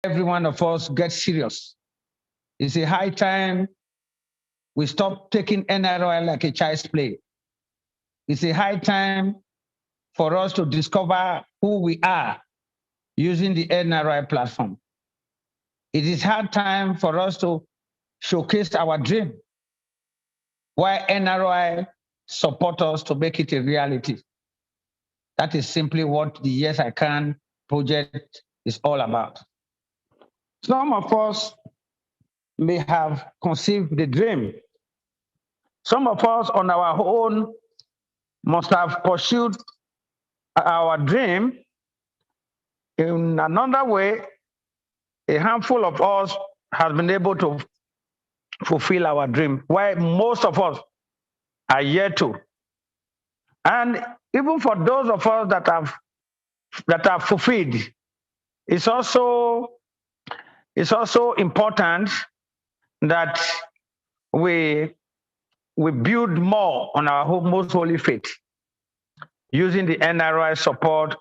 every one of us get serious. It's a high time we stop taking NRI like a child's play. It's a high time for us to discover who we are using the NRI platform. It is high time for us to showcase our dream, why NRI support us to make it a reality. That is simply what the Yes I Can project is all about. Some of us may have conceived the dream. Some of us on our own must have pursued our dream. In another way, a handful of us has been able to fulfill our dream, while most of us are yet to. And even for those of us that are fulfilled, it's also important that we build more on our most holy faith using the NRI support,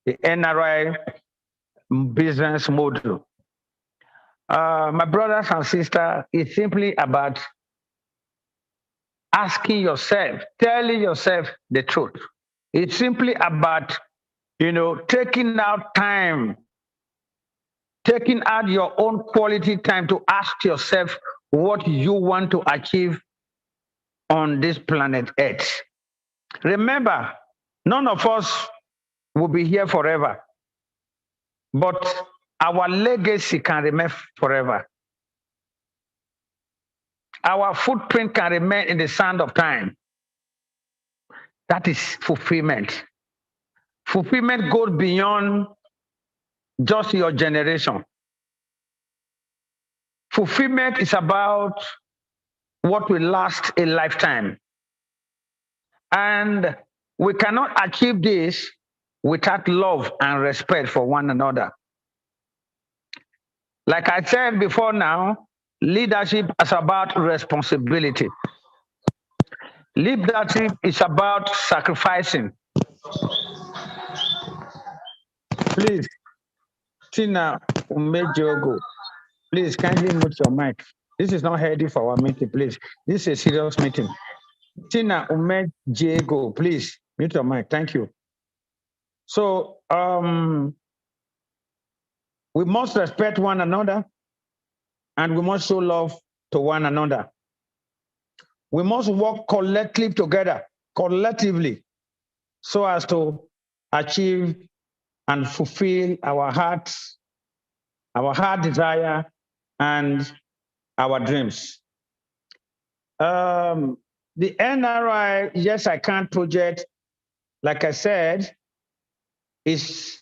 the NRI business model. My brothers and sisters, it's simply about asking yourself, telling yourself the truth. It's simply about, taking out time, taking out your own quality time to ask yourself what you want to achieve on this planet Earth. Remember, none of us will be here forever, but our legacy can remain forever. Our footprint can remain in the sand of time. That is fulfillment. Fulfillment goes beyond just your generation. Fulfillment is about what will last a lifetime. And we cannot achieve this without love and respect for one another. Like I said before now, leadership is about responsibility. Leadership is about sacrificing. Please, Tina Umejogo, please kindly mute your mic. This is not healthy for our meeting, please. This is a serious meeting. Tina Umejogo, please mute your mic. Thank you. So we must respect one another and we must show love to one another. We must work collectively, so as to achieve and fulfill our heart desire, and our dreams. The NRI Yes I Can project, like I said, is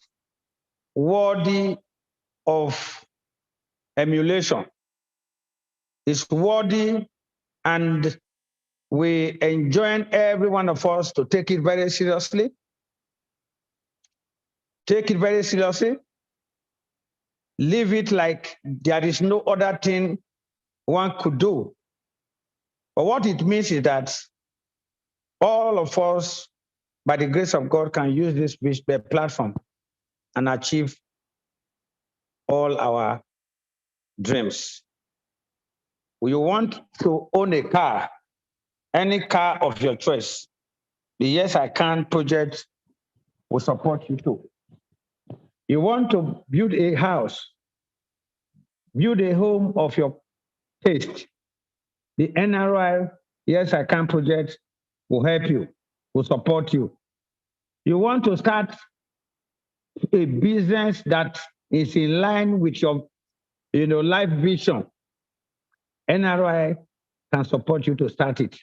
worthy of emulation. It's worthy, and we enjoin every one of us to take it very seriously. Take it very seriously. Live it like there is no other thing one could do. But what it means is that all of us, by the grace of God, can use this platform and achieve all our dreams. You want to own a car, any car of your choice, the Yes I Can project will support you too. You want to build a house, build a home of your taste, the NRI Yes I Can project will help you, will support you. You want to start a business that is in line with your life vision, NRI can support you to start it.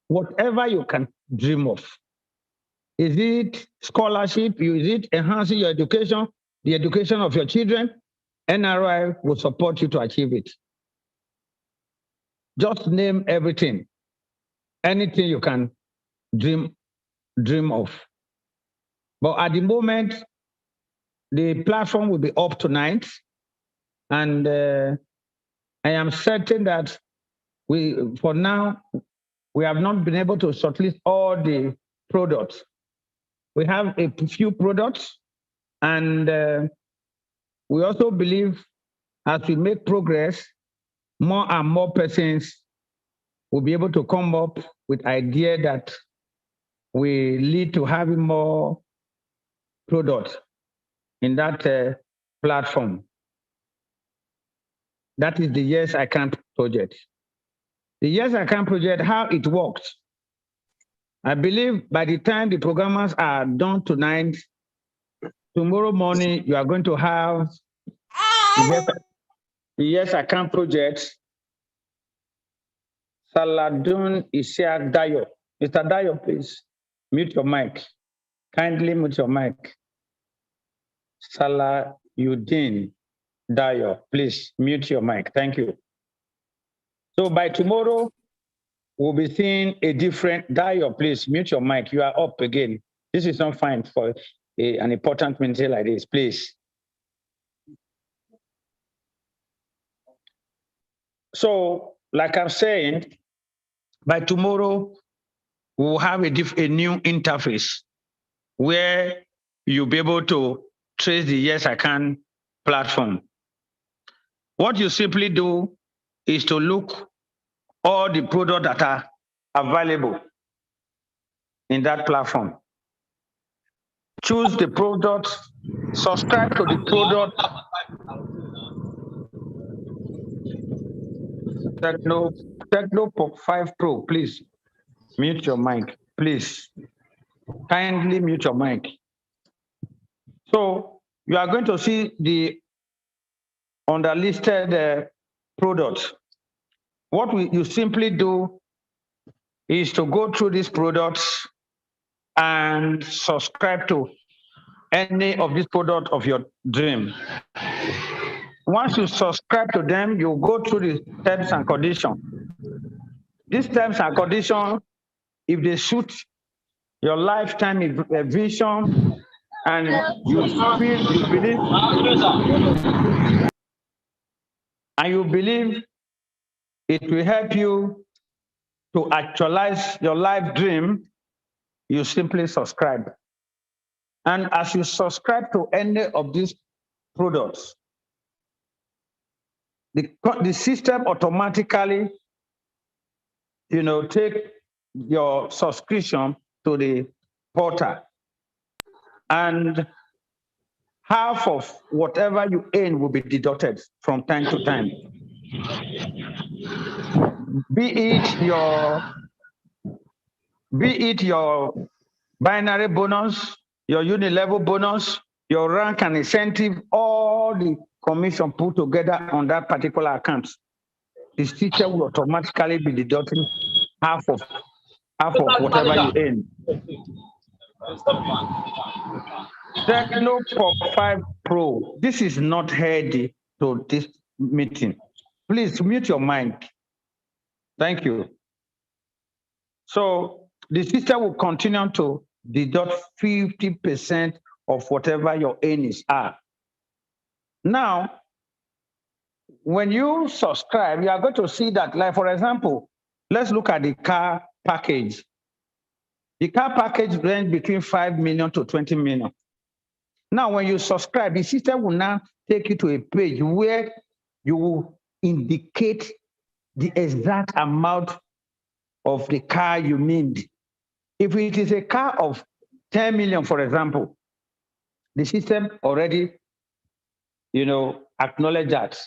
Whatever you can dream of. Is it scholarship? Is it enhancing your education, the education of your children? NRI will support you to achieve it. Just name everything, anything you can dream of. But at the moment, the platform will be up tonight, and I am certain that for now, we have not been able to shortlist all the products. We have a few products, and We also believe as we make progress, more and more persons will be able to come up with idea that will lead to having more products in that platform. That is the Yes I Can project. The Yes I Can project, how it works. I believe by the time the programmers are done tonight, tomorrow morning, you are going to have the Yes I Can project. Saladun Isiak Dayo. Mr. Dayo, please mute your mic. Kindly mute your mic. Saladin Dayo, please mute your mic. Thank you. So by tomorrow, we'll be seeing a different Dayo. Please mute your mic. You are up again. This is not fine for an important meeting like this, please. So, like I'm saying, by tomorrow, we'll have a new interface where you'll be able to trace the Yes I Can platform. What you simply do is to look all the products that are available in that platform. Choose the product, subscribe to the product. Techno Pop 5 Pro, please mute your mic, please. Kindly mute your mic. So you are going to see the underlisted products. What you simply do is to go through these products and subscribe to any of these products of your dream. Once you subscribe to them, you go through the terms and conditions. These terms and conditions, if they suit your lifetime vision and you feel, you believe, and you believe it will help you to actualize your life dream, you simply subscribe. And as you subscribe to any of these products, the system automatically, take your subscription to the portal, and half of whatever you earn will be deducted from time to time. Be it your binary bonus, your uni-level bonus, your rank and incentive, all the commission put together on that particular account, the system will automatically be deducting half of whatever you earn. Techno Pop 5 Pro, this is not heady to this meeting. Please mute your mic. Thank you. So the system will continue to deduct 50% of whatever your earnings are. Now, when you subscribe, you are going to see that, like, for example, let's look at the car package. The car package ranges between 5 million to 20 million. Now, when you subscribe, the system will now take you to a page where you will indicate the exact amount of the car you need. If it is a car of 10 million, for example, the system already, acknowledge that.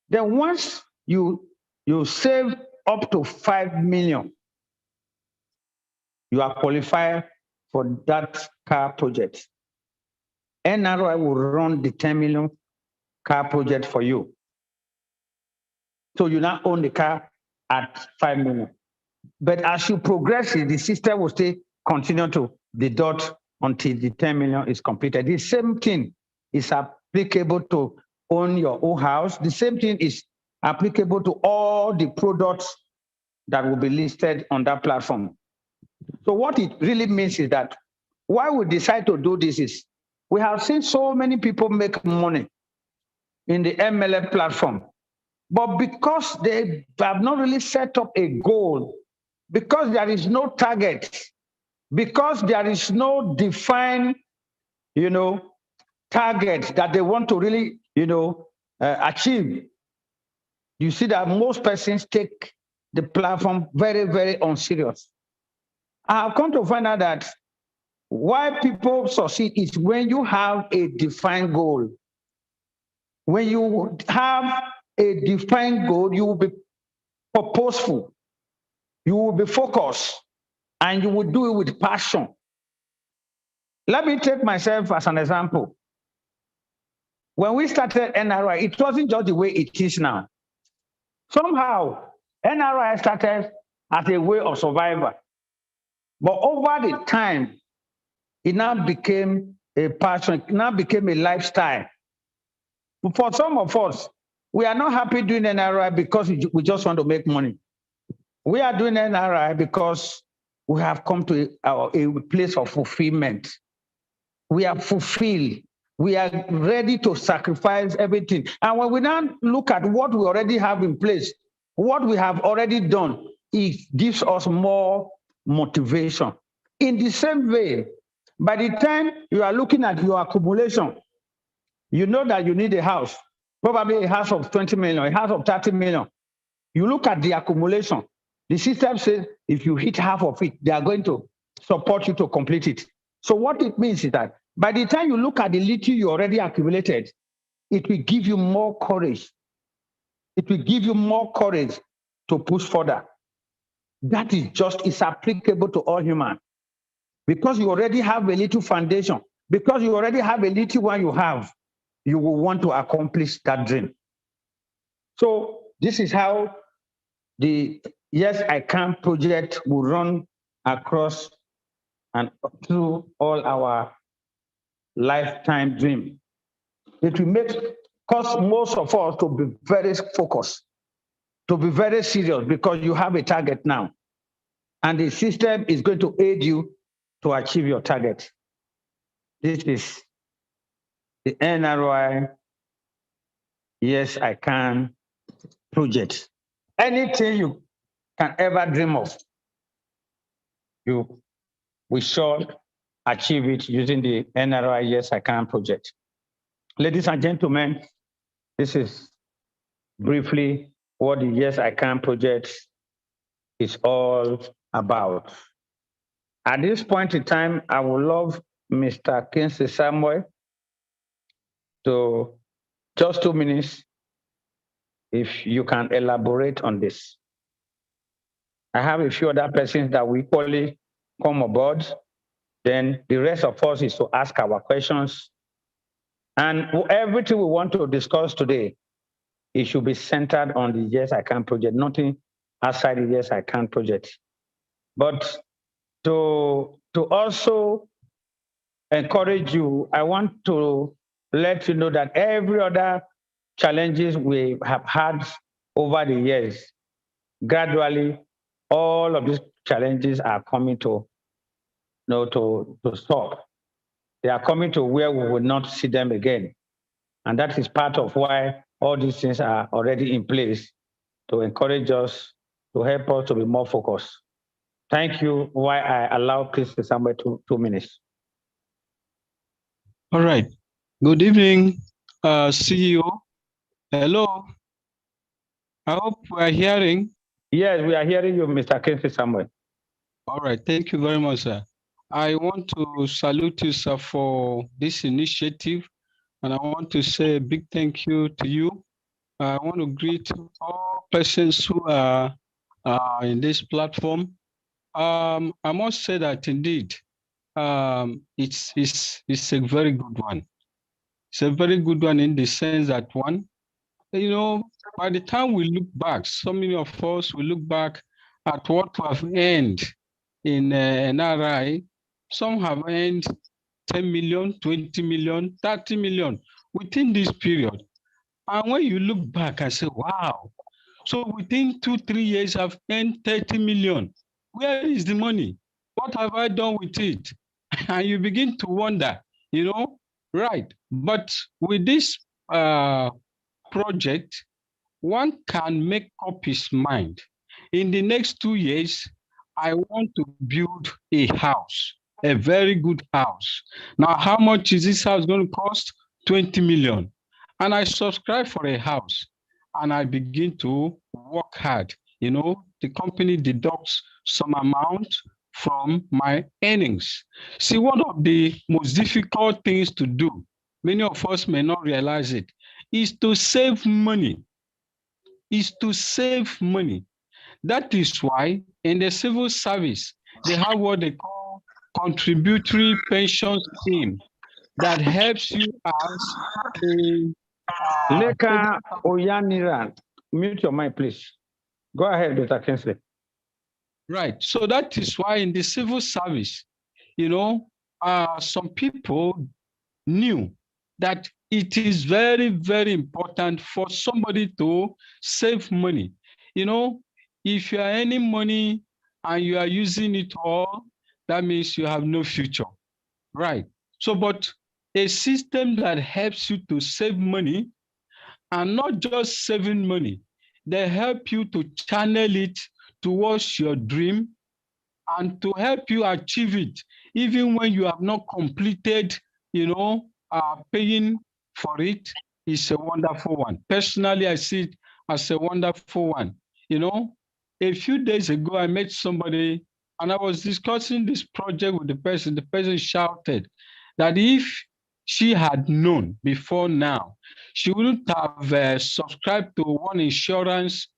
Then once you save up to 5 million, you are qualified for that car project. NRI will run the 10 million car project for you. So you now own the car at 5 million. But as you progress, the system will still continue to deduct until the 10 million is completed. The same thing is applicable to own your own house. The same thing is applicable to all the products that will be listed on that platform. So what it really means is that why we decide to do this is we have seen so many people make money in the MLM platform, but because they have not really set up a goal, because there is no target, because there is no defined, targets that they want to really, achieve, you see that most persons take the platform very, very unserious. I have come to find out that why people succeed is when you have a defined goal. When you have a defined goal, you will be purposeful, you will be focused, and you will do it with passion. Let me take myself as an example. When we started NRI, it wasn't just the way it is now. Somehow, NRI started as a way of survival. But over the time, it now became a passion, it now became a lifestyle. For some of us, we are not happy doing NRI because we just want to make money. We are doing NRI because we have come to a place of fulfillment. We are fulfilled. We are ready to sacrifice everything. And when we now look at what we already have in place, what we have already done, it gives us more motivation. In the same way, by the time you are looking at your accumulation, you know that you need a house, probably a house of 20 million, a house of 30 million. You look at the accumulation. The system says if you hit half of it, they are going to support you to complete it. So what it means is that by the time you look at the little you already accumulated, it will give you more courage. It will give you more courage to push further. That is just, it's applicable to all humans. Because you already have a little foundation, because you already have a little one you will want to accomplish that dream. So this is how the Yes I Can project will run across and through all our lifetime dream. It will cause most of us to be very focused, to be very serious, because you have a target now. And the system is going to aid you to achieve your target. This is the NRI Yes I Can project. Anything you can ever dream of, we shall achieve it using the NRI Yes I Can project. Ladies and gentlemen, this is briefly what the Yes I Can project is all about. At this point in time, I would love Mr. Kingsley Samuel to just 2 minutes, if you can elaborate on this. I have a few other persons that will equally come aboard. Then the rest of us is to ask our questions. And everything we want to discuss today, it should be centered on the Yes I Can project, nothing outside the Yes I Can project. But to also encourage you, I want to let you know that every other challenges we have had over the years, gradually, all of these challenges are coming to stop. They are coming to where we will not see them again. And that is part of why all these things are already in place to encourage us, to help us to be more focused. Thank you. Why I allow Kingsley Samuel 2 minutes. All right. Good evening, CEO. Hello. I hope we are hearing. Yes, we are hearing you, Mr. Kingsley Samuel. All right. Thank you very much, sir. I want to salute you, sir, for this initiative. And I want to say a big thank you to you. I want to greet all persons who are in this platform. I must say that indeed, it's a very good one. It's a very good one in the sense that one, by the time we look back, so many of us will look back at what we have earned in NRI. Some have earned 10 million, 20 million, 30 million within this period. And when you look back and say, wow, so within 2-3 years, I've earned 30 million. Where is the money? What have I done with it? And you begin to wonder, right. But with this project, one can make up his mind. In the next 2 years, I want to build a house. a very good house. Now, how much is this house going to cost? 20 million. And I subscribe for a house and I begin to work hard. The company deducts some amount from my earnings. See, one of the most difficult things to do, many of us may not realize it, is to save money. That is why in the civil service, they have what they call contributory pension scheme that helps you as a Leka Oyaniran, mute your mic, please. Go ahead, Dr. Kingsley. Right. So that is why in the civil service, some people knew that it is very, very important for somebody to save money. If you are earning money and you are using it all, that means you have no future. Right. So, but a system that helps you to save money, and not just saving money, they help you to channel it towards your dream and to help you achieve it, even when you have not completed, paying for it, is a wonderful one. Personally, I see it as a wonderful one. A few days ago, I met somebody and I was discussing this project with the person. The person shouted that if she had known before now, she wouldn't have subscribed to one insurance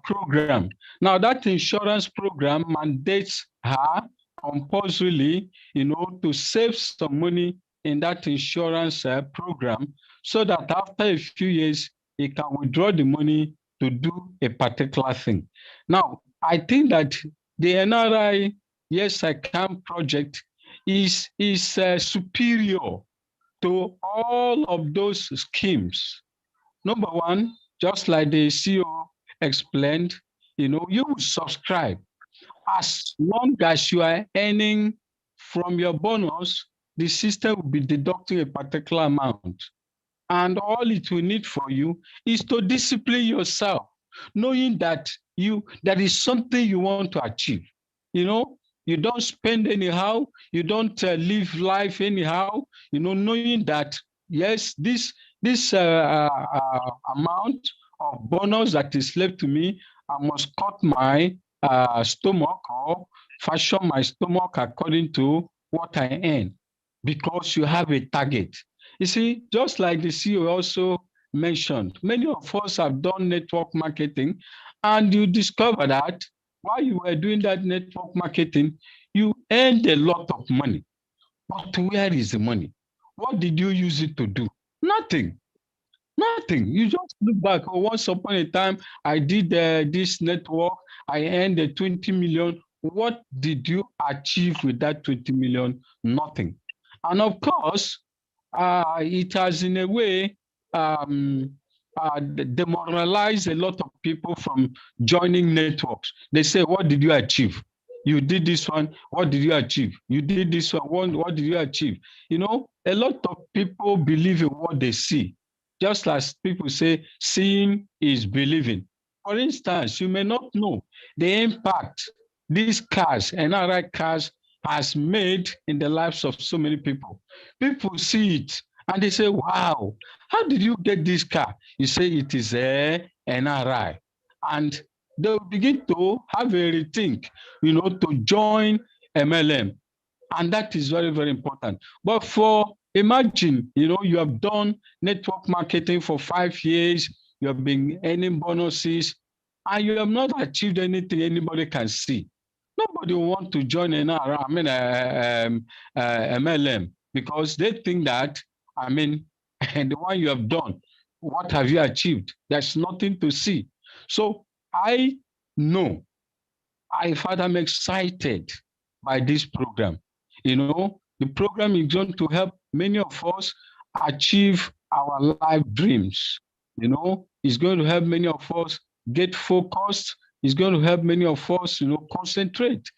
program. Now, that insurance program mandates her compulsorily, to save some money in that insurance program so that after a few years, he can withdraw the money to do a particular thing. Now, I think that the NRI Yes I Can project is superior to all of those schemes. Number one, just like the CEO explained, you will subscribe. As long as you are earning from your bonus, the system will be deducting a particular amount. And all it will need for you is to discipline yourself, knowing that that is something you want to achieve. You don't spend anyhow, you don't live life anyhow, knowing that, yes, this amount of bonus that is left to me, I must cut my stomach or fashion my stomach according to what I earn, because you have a target. You see, just like the CEO also mentioned, many of us have done network marketing, and you discover that while you were doing that network marketing, you earned a lot of money. But where is the money? What did you use it to do? Nothing. You just look back. Oh, once upon a time, I did this network. I earned 20 million. What did you achieve with that 20 million? Nothing. And of course, it has in a way demoralized a lot of people from joining networks. They say, what did you achieve? You did this one, what did you achieve? You did this one, what did you achieve? A lot of people believe in what they see. Just as people say, seeing is believing. For instance, you may not know the impact these cars, NRI cars, has made in the lives of so many people. People see it and they say, wow, how did you get this car? You say it is a NRI. And they'll begin to have a rethink, to join MLM. And that is very, very important. But imagine, you have done network marketing for 5 years, you have been earning bonuses, and you have not achieved anything anybody can see. Nobody will want to join MLM, because they think that, and the one you have done, what have you achieved? There's nothing to see. So I know, in fact, I'm excited by this program. The program is going to help many of us achieve our life dreams. It's going to help many of us get focused. It's going to help many of us, concentrate.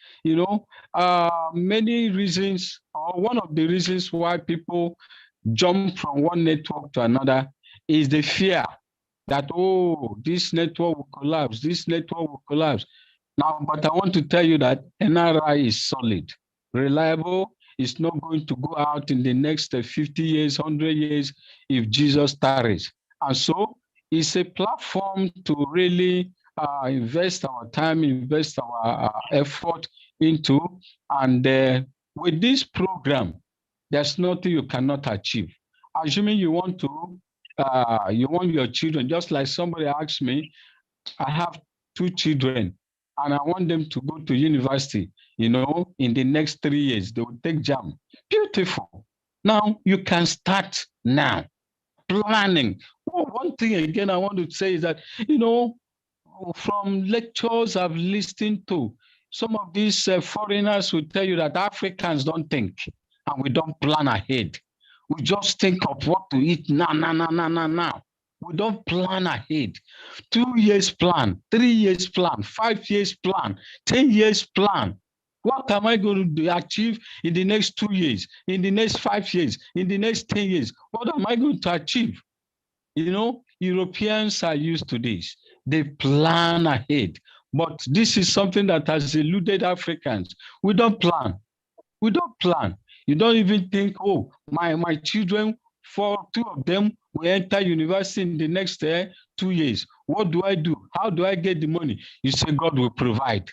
Many reasons, or one of the reasons why people jump from one network to another is the fear that, oh, this network will collapse, this network will collapse. Now, but I want to tell you that NRI is solid, reliable, is not going to go out in the next 50 years, 100 years if Jesus tarries. And so it's a platform to really invest our time, invest our effort into. And with this program, there's nothing you cannot achieve. Assuming you want your children, just like somebody asked me, I have 2 children and I want them to go to university, in the next 3 years, they will take JAM. Beautiful. Now you can start now planning. One thing again I want to say is that, from lectures I've listened to, some of these foreigners will tell you that Africans don't think and we don't plan ahead. We just think of what to eat now. We don't plan ahead. 2 years plan, 3 years plan, 5 years plan, 10 years plan. What am I going to achieve in the next 2 years, in the next 5 years, in the next 10 years? What am I going to achieve? Europeans are used to this. They plan ahead. But this is something that has eluded Africans. We don't plan. We don't plan. You don't even think, oh, my children, 2 of them will enter university in the next 2 years. What do I do? How do I get the money? You say God will provide.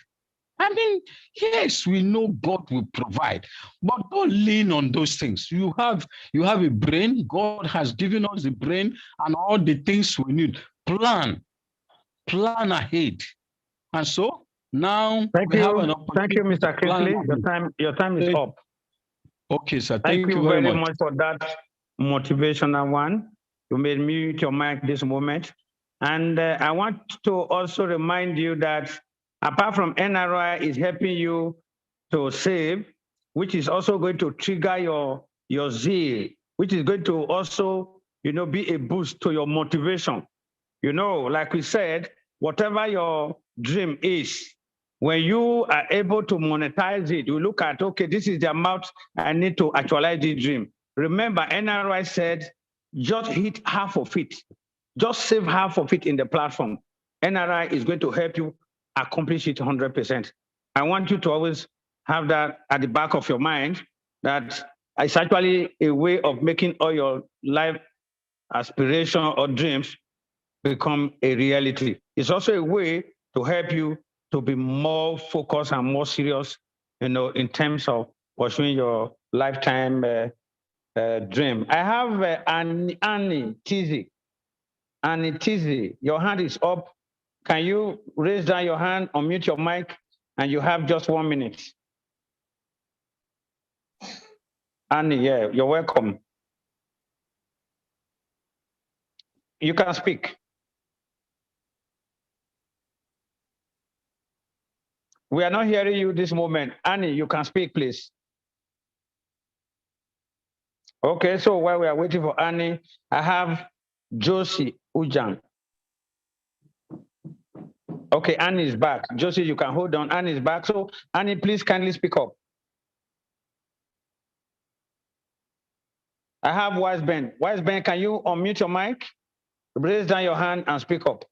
I mean, yes, we know God will provide, but don't lean on those things. You have a brain. God has given us the brain and all the things we need. Plan ahead. And so now we have an opportunity. Thank you, Mr. Kingsley. Your time is up. Okay, sir. Thank you very much for that motivational one. You may mute your mic this moment. And I want to also remind you that apart from NRI is helping you to save, which is also going to trigger your zeal, which is going to also, be a boost to your motivation. Like we said, whatever your dream is, when you are able to monetize it, you look at, okay, this is the amount I need to actualize this dream. Remember, NRI said, just hit half of it. Just save half of it in the platform. NRI is going to help you accomplish it 100%. I want you to always have that at the back of your mind, that it's actually a way of making all your life aspiration or dreams become a reality. It's also a way to help you to be more focused and more serious, in terms of pursuing your lifetime dream. I have Annie Tizzy. Annie Tizzy, your hand is up. Can you raise down your hand, unmute your mic, and you have just 1 minute. Annie, yeah, you're welcome. You can speak. We are not hearing you this moment. Annie, you can speak, please. Okay, so while we are waiting for Annie, I have Josie Ujang. Okay, Annie is back. Josie, you can hold on. Annie is back. So, Annie, please kindly speak up. I have Wise Ben. Wise Ben, can you unmute your mic? Raise down your hand and speak up.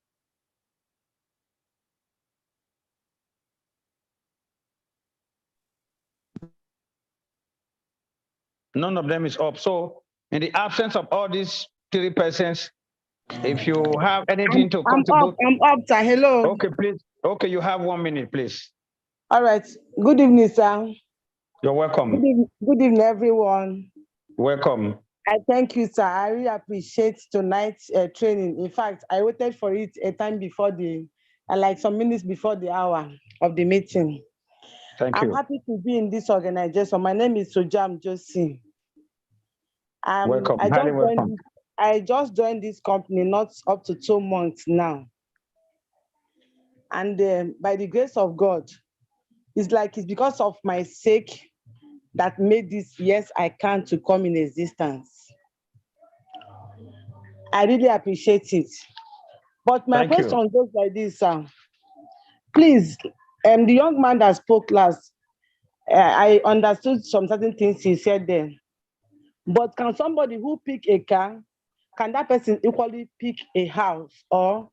None of them is up. So, in the absence of all these 3 persons, if you have anything to contribute. I'm up, sir. Hello. Okay, please. Okay, you have 1 minute, please. All right. Good evening, sir. You're welcome. Good evening, everyone. Welcome. I thank you, sir. I really appreciate tonight's training. In fact, I waited for it a time before like some minutes before the hour of the meeting. Thank you. I'm happy to be in this organization. My name is Sojam Josie. Welcome. I just joined this company not up to 2 months now. And by the grace of God, it's because of my sake that made this Yes I Can to come in existence. I really appreciate it. But my question goes like this, sir. Please, the young man that spoke last, I understood some certain things he said there. But can somebody who pick a car, can that person equally pick a house or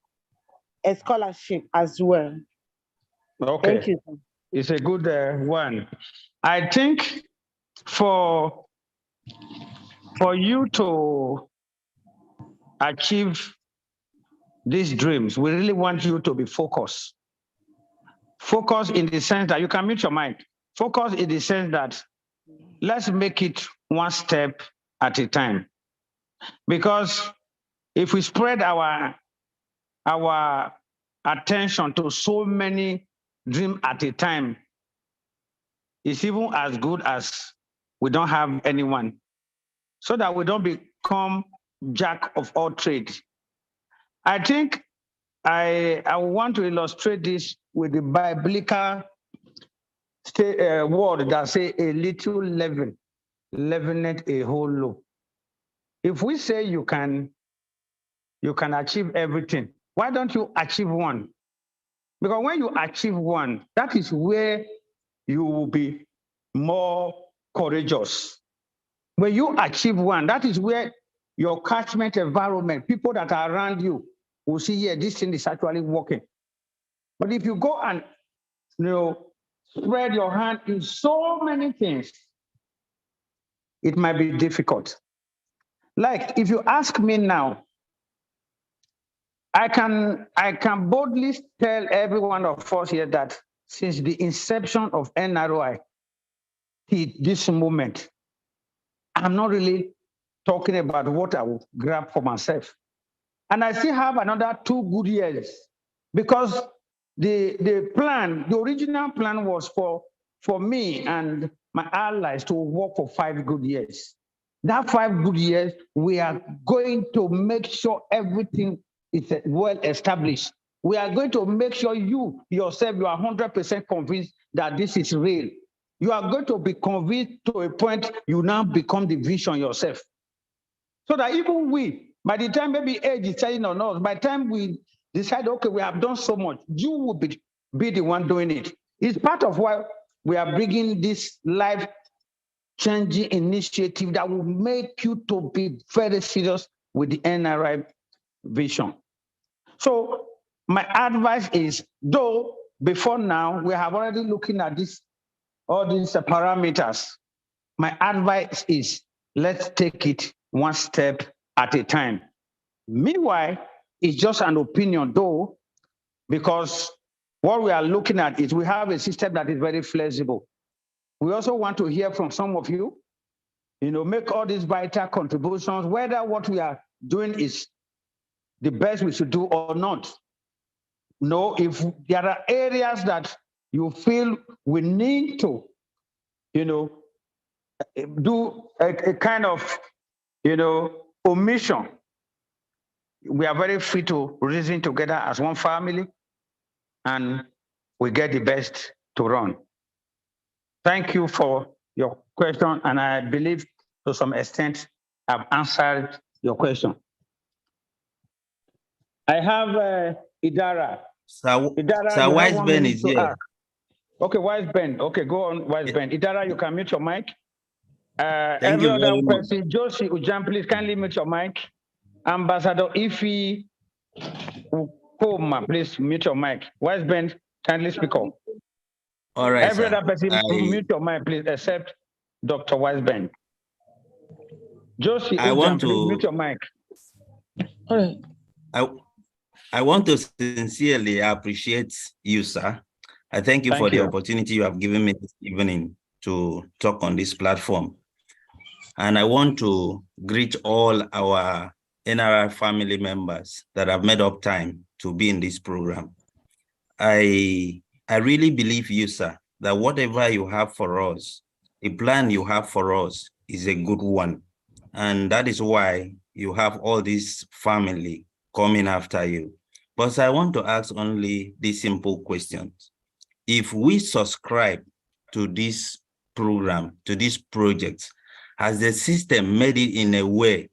a scholarship as well? Okay. Thank you, sir. It's a good one. I think for you to achieve these dreams, we really want you to be focused. Focus in the sense that you can mute your mind. Focus in the sense that let's make it one step at a time. Because if we spread our attention to so many dreams at a time, it's even as good as we don't have anyone, so that we don't become jack of all trades. I think I want to illustrate this with the biblical word that say a little leaven leaveneth a whole loaf. If we say you can achieve everything, why don't you achieve one? Because when you achieve one, that is where you will be more courageous. When you achieve one, that is where your catchment environment, people that are around you, will see, yeah, this thing is actually working. But if you go and spread your hand in so many things, it might be difficult. Like if you ask me now, I can boldly tell every one of us here that since the inception of NROI to this moment, I'm not really talking about what I will grab for myself. And I still have another 2 good years, because the original plan was for me and my allies to work for 5 good years. That 5 good years, we are going to make sure everything is well established. We are going to make sure you yourself, you are 100% convinced that this is real. You are going to be convinced to a point you now become the vision yourself. So that even we, by the time maybe age is telling on us, by the time we decide, okay, we have done so much, you will be the one doing it. It's part of why we are bringing this life-changing initiative that will make you to be very serious with the NRI vision. So my advice is, though before now we have already looking at all these parameters, my advice is let's take it one step at a time. Meanwhile, it's just an opinion, though, because what we are looking at is we have a system that is very flexible. We also want to hear from some of you, make all these vital contributions, whether what we are doing is the best we should do or not. No, if there are areas that you feel we need to, do a kind of, omission, we are very free to reason together as one family, and we get the best to run. Thank you for your question, and I believe to some extent I've answered your question. I have Idara. Sir Wise Ben is here. Okay, Wise Ben. Okay, go on, Wise Ben. Idara, you can mute your mic. Thank you very much. Person, Josie Ujam, please kindly mute your mic. Ambassador Ifi Ukoma, please mute your mic. Wise Ben, kindly speak up. All right, every other person, mute your mic, please, except Dr. Wise Ben. Josie Ujam, please mute your mic. All right. I want to sincerely appreciate you, sir. I thank you for the opportunity you have given me this evening to talk on this platform. And I want to greet all our NRI family members that have made up time to be in this program. I really believe you, sir, that whatever you have for us, the plan you have for us is a good one. And that is why you have all this family coming after you. But I want to ask only these simple questions. If we subscribe to this program, to this project, has the system made it in a way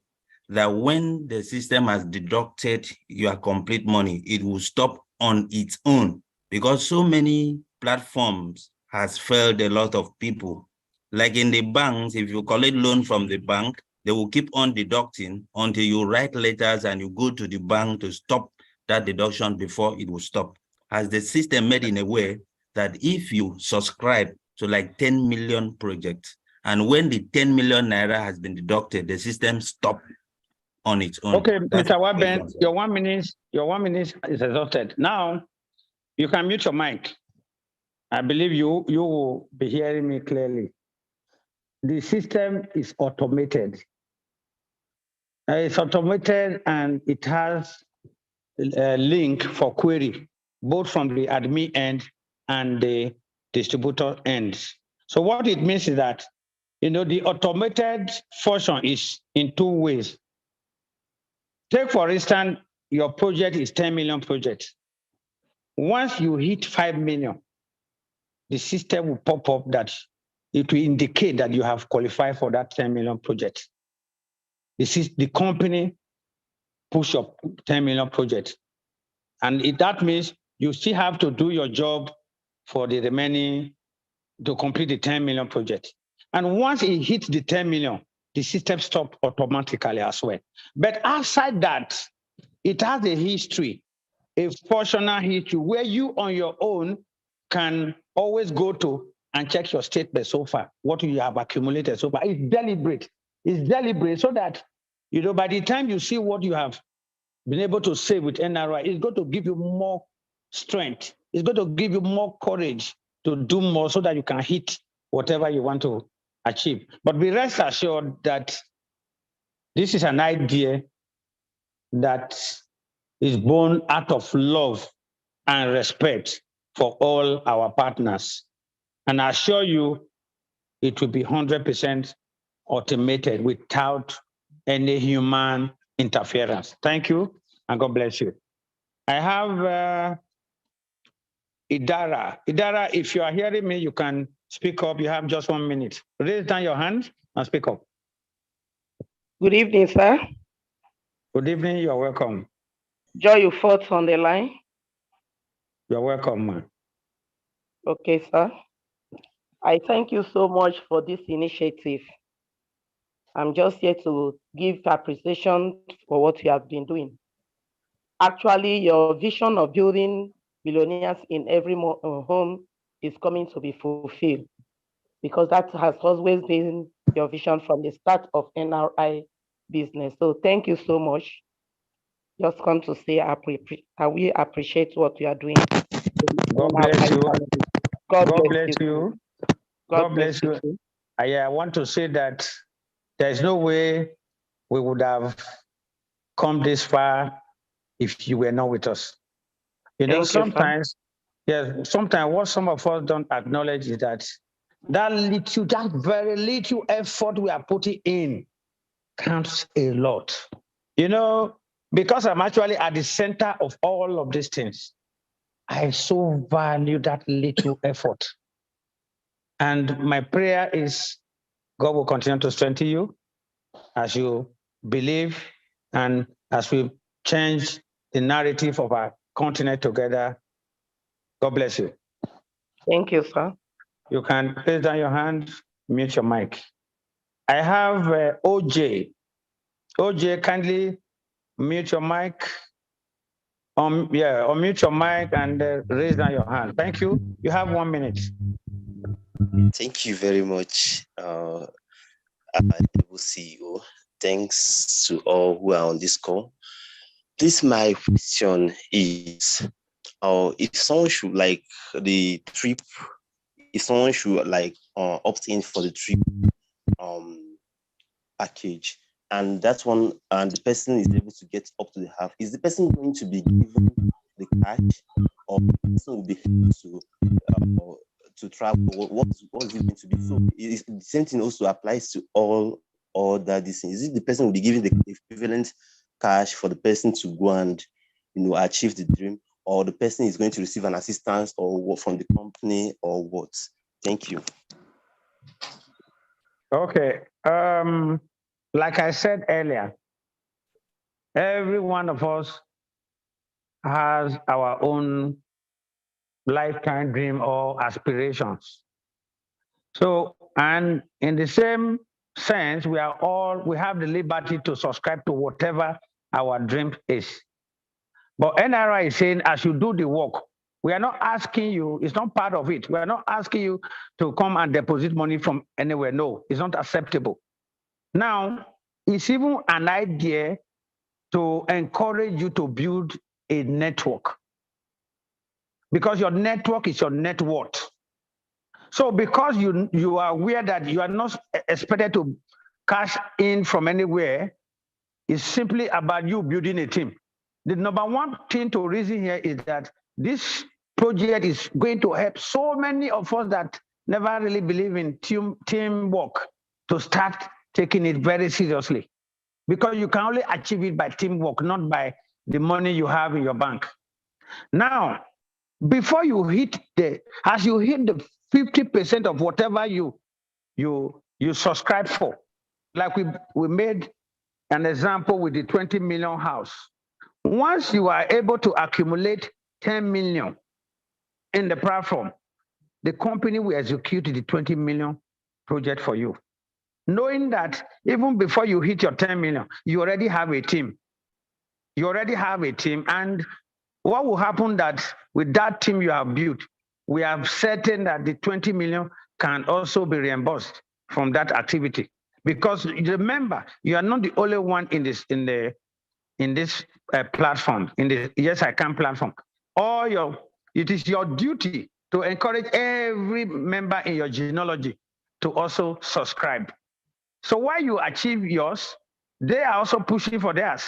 that when the system has deducted your complete money, it will stop on its own? Because so many platforms has failed a lot of people. Like in the banks, if you collect loan from the bank, they will keep on deducting until you write letters and you go to the bank to stop that deduction before it will stop. Has the system made in a way that if you subscribe to like 10 million projects, And when the 10 million naira has been deducted, the system stops on its own. Okay, Mr. Waben, your 1 minute is exhausted. Now, you can mute your mic. I believe you will be hearing me clearly. The system is automated. It's automated and it has a link for query, both from the admin end and the distributor end. So what it means is that, the automated function is in two ways. Take, for instance, your project is 10 million project. Once you hit 5 million, the system will pop up that it will indicate that you have qualified for that 10 million project. This is the company push up 10 million project. And that means you still have to do your job for the remaining to complete the 10 million project. And once it hits the 10 million, the system stops automatically as well. But outside that, it has a history, a functional history where you on your own can always go to and check your statement so far, what you have accumulated so far. It's deliberate. It's deliberate so that, by the time you see what you have been able to save with NRI, it's going to give you more strength. It's going to give you more courage to do more so that you can hit whatever you want to achieve. But be rest assured that this is an idea that is born out of love and respect for all our partners. And I assure you, it will be 100% automated without any human interference. Thank you, and God bless you. I have Idara. Idara, if you are hearing me, you can speak up. You have just 1 minute. Raise down your hand and speak up. Good evening, sir. Good evening, you're welcome. Joy, you fought on the line. You're welcome, man. Okay, sir. I thank you so much for this initiative. I'm just here to give appreciation for what you have been doing. Actually, your vision of building billionaires in every home is coming to be fulfilled, because that has always been your vision from the start of NRI business. So thank you so much. Just come to say we appreciate what you are doing. God bless you. God bless you. God bless you. I want to say that there's no way we would have come this far if you were not with us. Sometimes what some of us don't acknowledge is that that very little effort we are putting in counts a lot. Because I'm actually at the center of all of these things, I so value that little effort. And my prayer is God will continue to strengthen you as you believe and as we change the narrative of our continent together. God bless you. Thank you, sir. You can raise down your hand, mute your mic. I have OJ. OJ, kindly mute your mic. Unmute your mic and raise down your hand. Thank you. You have 1 minute. Thank you very much, CEO. Thanks to all who are on this call. This my question is, if someone should like the trip, if someone should like opt in for the trip package, and that one, and the person is able to get up to the half, is the person going to be given the cash, or the person will be able to travel? What is it going to be? So the same thing also applies to all that this thing. Is it the person will be given the equivalent cash for the person to go and achieve the dream, or the person is going to receive an assistance or from the company, or what? Thank you. Okay. Like I said earlier, every one of us has our own lifetime dream or aspirations. So, and in the same sense, we have the liberty to subscribe to whatever our dream is. But NRI is saying, as you do the work, We are not asking you, it's not part of it. We are not asking you to come and deposit money from anywhere. No, it's not acceptable. Now, it's even an idea to encourage you to build a network, because your network is your net worth. So because you are aware that you are not expected to cash in from anywhere, it's simply about you building a team. The number one thing to reason here is that this project is going to help so many of us that never really believe in teamwork to start taking it very seriously. Because you can only achieve it by teamwork, not by the money you have in your bank. Now, before you hit as you hit the 50% of whatever you subscribe for, like we made an example with the 20 million house. Once you are able to accumulate 10 million in the platform, the company will execute the 20 million project for you. Knowing that even before you hit your 10 million, you already have a team. You already have a team. And what will happen that with that team you have built, we have certain that the 20 million can also be reimbursed from that activity. Because remember, you are not the only one in this platform, in the Yes I Can platform. It is your duty to encourage every member in your genealogy to also subscribe. So while you achieve yours, they are also pushing for theirs,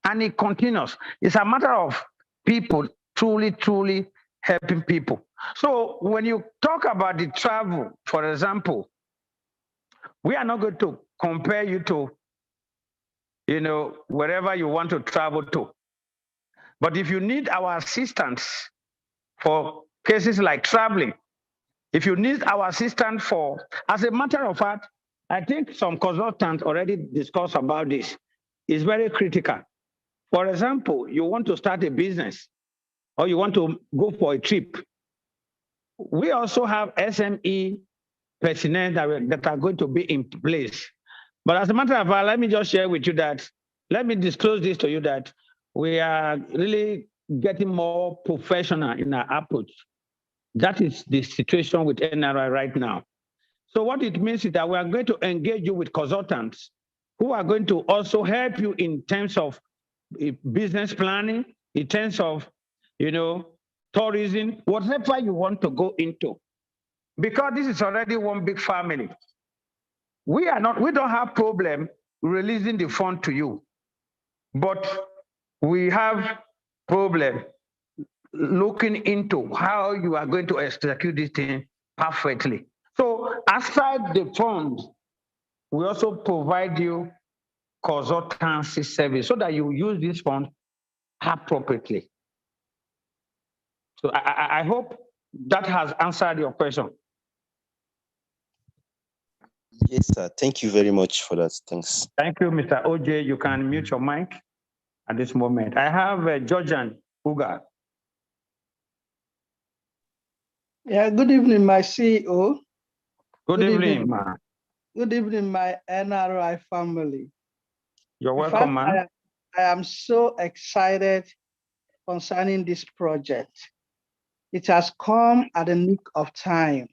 and it continues. It's a matter of people truly helping people. So when you talk about the travel, for example, we are not going to compare you to, wherever you want to travel to. But if you need our assistance for cases like traveling, if you need our assistance as a matter of fact, I think some consultants already discussed about this. It's very critical. For example, you want to start a business or you want to go for a trip. We also have SME personnel that are going to be in place. But as a matter of fact, let me just share with you that, let me disclose this to you that we are really getting more professional in our approach. That is the situation with NRI right now. So what it means is that we are going to engage you with consultants who are going to also help you in terms of business planning, in terms of, tourism, whatever you want to go into. Because this is already one big family. We don't have problem releasing the fund to you, but we have problem looking into how you are going to execute this thing perfectly. So aside the fund, we also provide you consultancy service so that you use this fund appropriately. So I hope that has answered your question. Yes, sir. Thank you very much for that. Thanks. Thank you, Mr. OJ. You can mute your mic at this moment. I have Georgian Uga. Yeah, good evening, my CEO. Good evening, man. Good evening, my NRI family. You're welcome, man. I am so excited concerning this project. It has come at the nick of time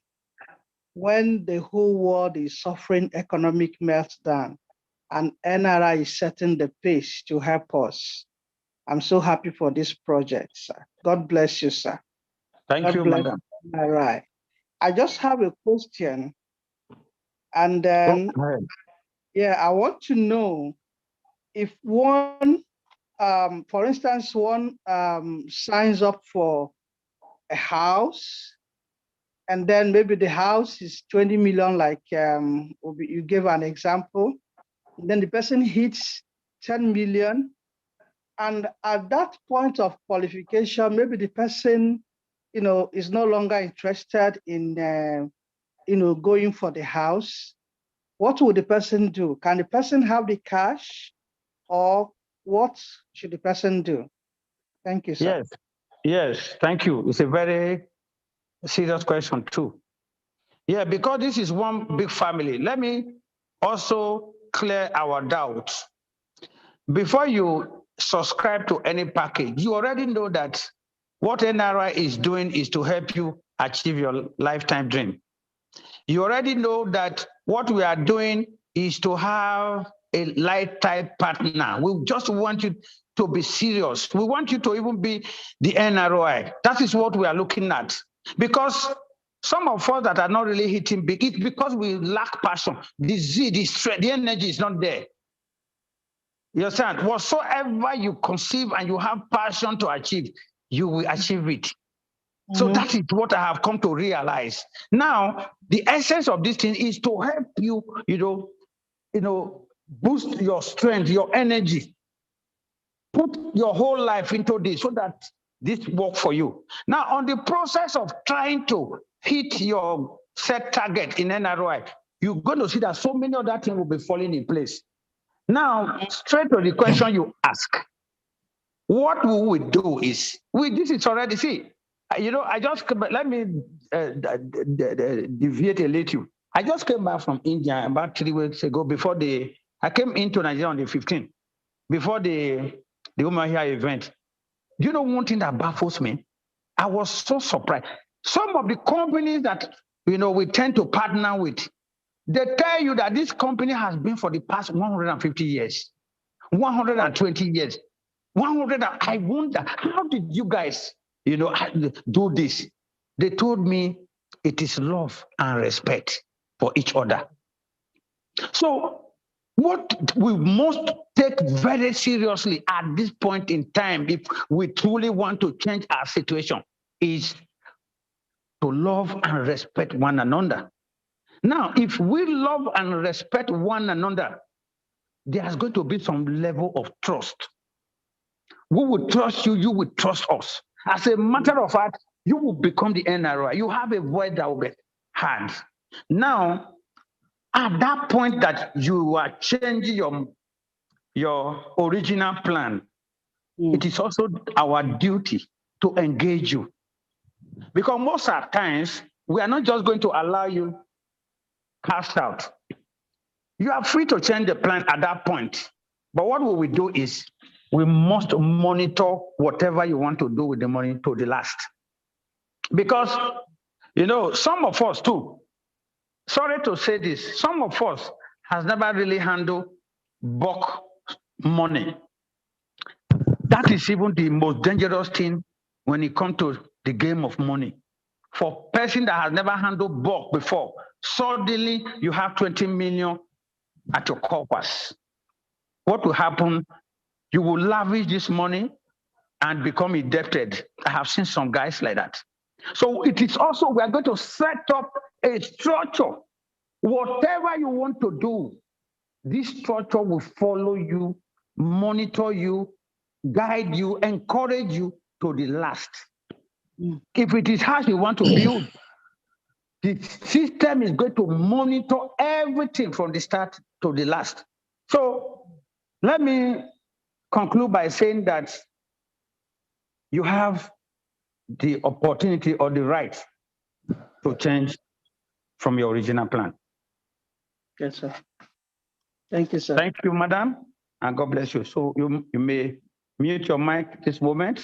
when the whole world is suffering economic meltdown and NRI is setting the pace to help us. I'm so happy for this project, sir. God bless you, sir. Thank you, madam. NRI. I just have a question. And then, I want to know if one, for instance, one signs up for a house, and then maybe the house is 20 million, like you gave an example, and then the person hits 10 million, and at that point of qualification, maybe the person, is no longer interested in, going for the house. What would the person do? Can the person have the cash, or what should the person do? Thank you, sir. Yes, thank you. It's a very serious question too. Yeah, because this is one big family. Let me also clear our doubts. Before you subscribe to any package, you already know that What NRI is doing is to help you achieve your lifetime dream. You already know that what we are doing is to have a lifetime partner. We just want you to be serious. We want you to even be the NRI. That is what we are looking at. Because some of us that are not really hitting big, it's because we lack passion. The zeal, the strength, the energy is not there. You understand? Whatsoever you conceive and you have passion to achieve, you will achieve it. So that is what I have come to realize. Now, the essence of this thing is to help you, boost your strength, your energy. Put your whole life into this so that this works for you. Now, on the process of trying to hit your set target in NRI, you're going to see that so many other things will be falling in place. Now, straight to the question you ask, what we will do is, this is already, see, I just, let me deviate a little. I just came back from India about 3 weeks ago I came into Nigeria on the 15th, before the Women Here event. Do you know one thing that baffles me? I was so surprised. Some of the companies that, we tend to partner with, they tell you that this company has been for the past 150 years, 120 years, 100. I wonder, how did you guys, do this? They told me it is love and respect for each other. So what we must take very seriously at this point in time, if we truly want to change our situation, is to love and respect one another. Now, if we love and respect one another, there's going to be some level of trust. We will trust you, you will trust us. As a matter of fact, you will become the NRI. You have a voice that will be heard. Now, at that point that you are changing your original plan, it is also our duty to engage you. Because most of the times, we are not just going to allow you cast out. You are free to change the plan at that point. But what we will do is, we must monitor whatever you want to do with the money to the last. Because, some of us too, sorry to say this, some of us has never really handled bulk money. That is even the most dangerous thing when it comes to the game of money. For a person that has never handled bulk before, suddenly you have 20 million at your corpus. What will happen? You will lavish this money and become indebted. I have seen some guys like that. So it is also, we are going to set up a structure. Whatever you want to do, this structure will follow you, monitor you, guide you, encourage you to the last. If it is house you want to build, the system is going to monitor everything from the start to the last. So let me conclude by saying that you have the opportunity or the right to change from your original plan. Yes, sir. Thank you, sir. Thank you, madam, and God bless you. So you may mute your mic this moment.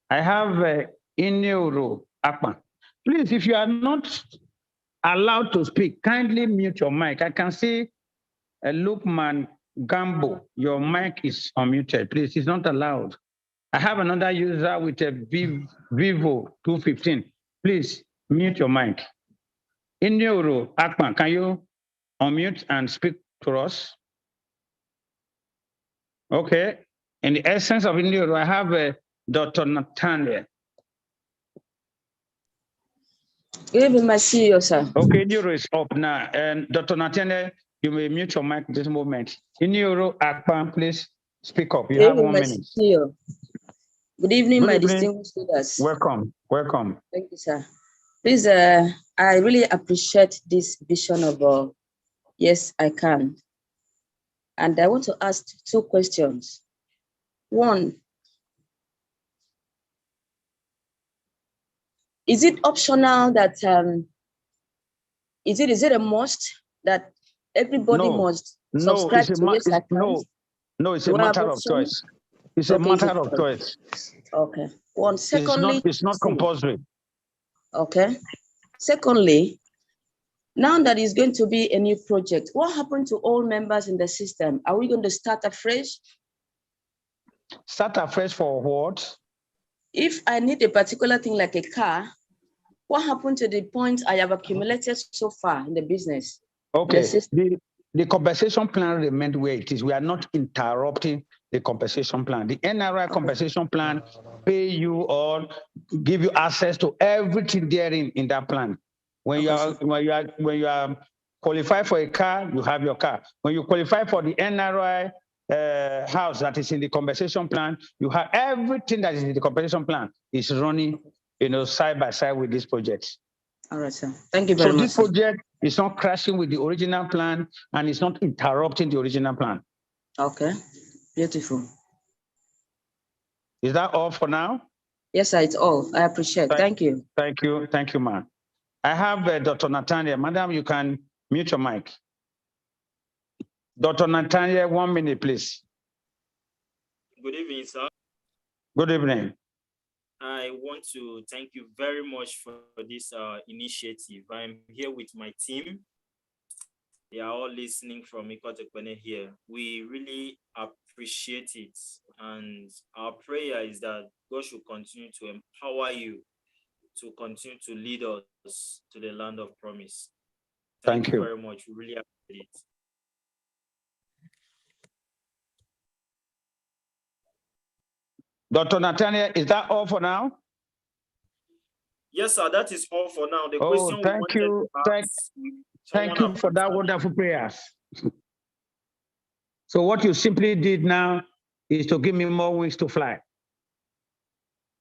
I have Ineoro Akpan. Please, if you are not allowed to speak, kindly mute your mic. I can see Lukman Gambo, your mic is unmuted. Please, it's not allowed. I have another user with a Vivo 215. Please mute your mic. Ineoro Akpan, can you unmute and speak to us? Okay. In the essence of Ineoro, I have Dr. Nathaniel. Good evening, my CEO, sir. Okay, Ineoro is up now. And Dr. Nathaniel, you may mute your mic at this moment. Ineoro Akpan, please speak up. You have 1 minute. CEO. Good evening, my distinguished leaders. Welcome, welcome. Thank you, sir. Please, I really appreciate this vision of Yes, I Can. And I want to ask 2 questions. One, is it optional that, is it a must that everybody must subscribe to Yes, I Can? No, it's a matter of choice. It's a matter of choice. Okay. One. Secondly, it's not compulsory. Okay. Secondly, now that is going to be a new project, what happened to all members in the system? Are we going to start afresh? Start afresh for what? If I need a particular thing like a car, what happened to the points I have accumulated so far in the business? Okay, the compensation plan remained where it is. We are not interrupting the compensation plan. The NRI compensation plan pay you or give you access to everything therein in that plan. When you are qualified for a car, you have your car. When you qualify for the NRI house that is in the compensation plan, you have everything that is in the compensation plan is running, side by side with this project. All right, sir. Thank you very much. So this project is not crashing with the original plan and it's not interrupting the original plan. Okay, beautiful. Is that all for now? Yes, sir, it's all. I appreciate it. Thank you. Thank you. Thank you, ma'am. I have Dr. Nathaniel. Madam, you can mute your mic. Dr. Nathaniel, 1 minute, please. Good evening, sir. Good evening. I want to thank you very much for this initiative. I'm here with my team. They are all listening from Ikotekpene here. We really appreciate it. And our prayer is that God should continue to empower you to continue to lead us to the land of promise. Thank you very much. We really appreciate it. Dr. Nathaniel, is that all for now? Yes, sir, that is all for now. The question thank you. Thank you for that wonderful prayers. So what you simply did now is to give me more wings to fly.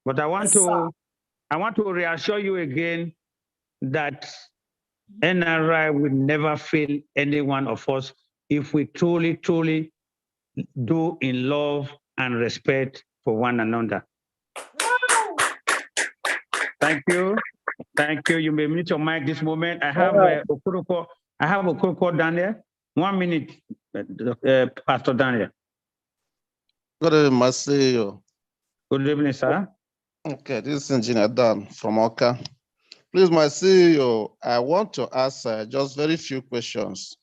But I want to reassure you again that NRI will never fail any one of us if we truly, truly do in love and respect for one another. Thank you. Thank you. You may mute your mic this moment. I have Okuroko Daniel. 1 minute, Pastor Daniel. Good evening, Marcelo. Good evening, sir. Okay, this is Engineer Dan from Oka. Please, my CEO, I want to ask just very few questions.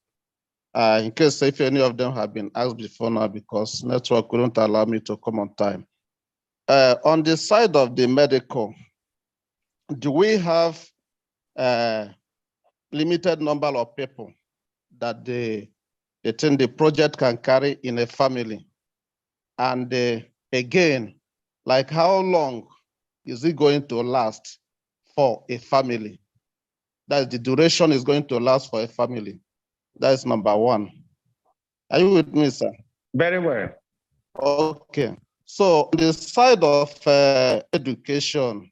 In case if any of them have been asked before now, because network couldn't allow me to come on time. On the side of the medical, do we have a limited number of people that the project can carry in a family? And again, like how long is it going to last for a family? That the duration is going to last for a family. That is number one. Are you with me, sir? Very well. Okay. So on the side of education,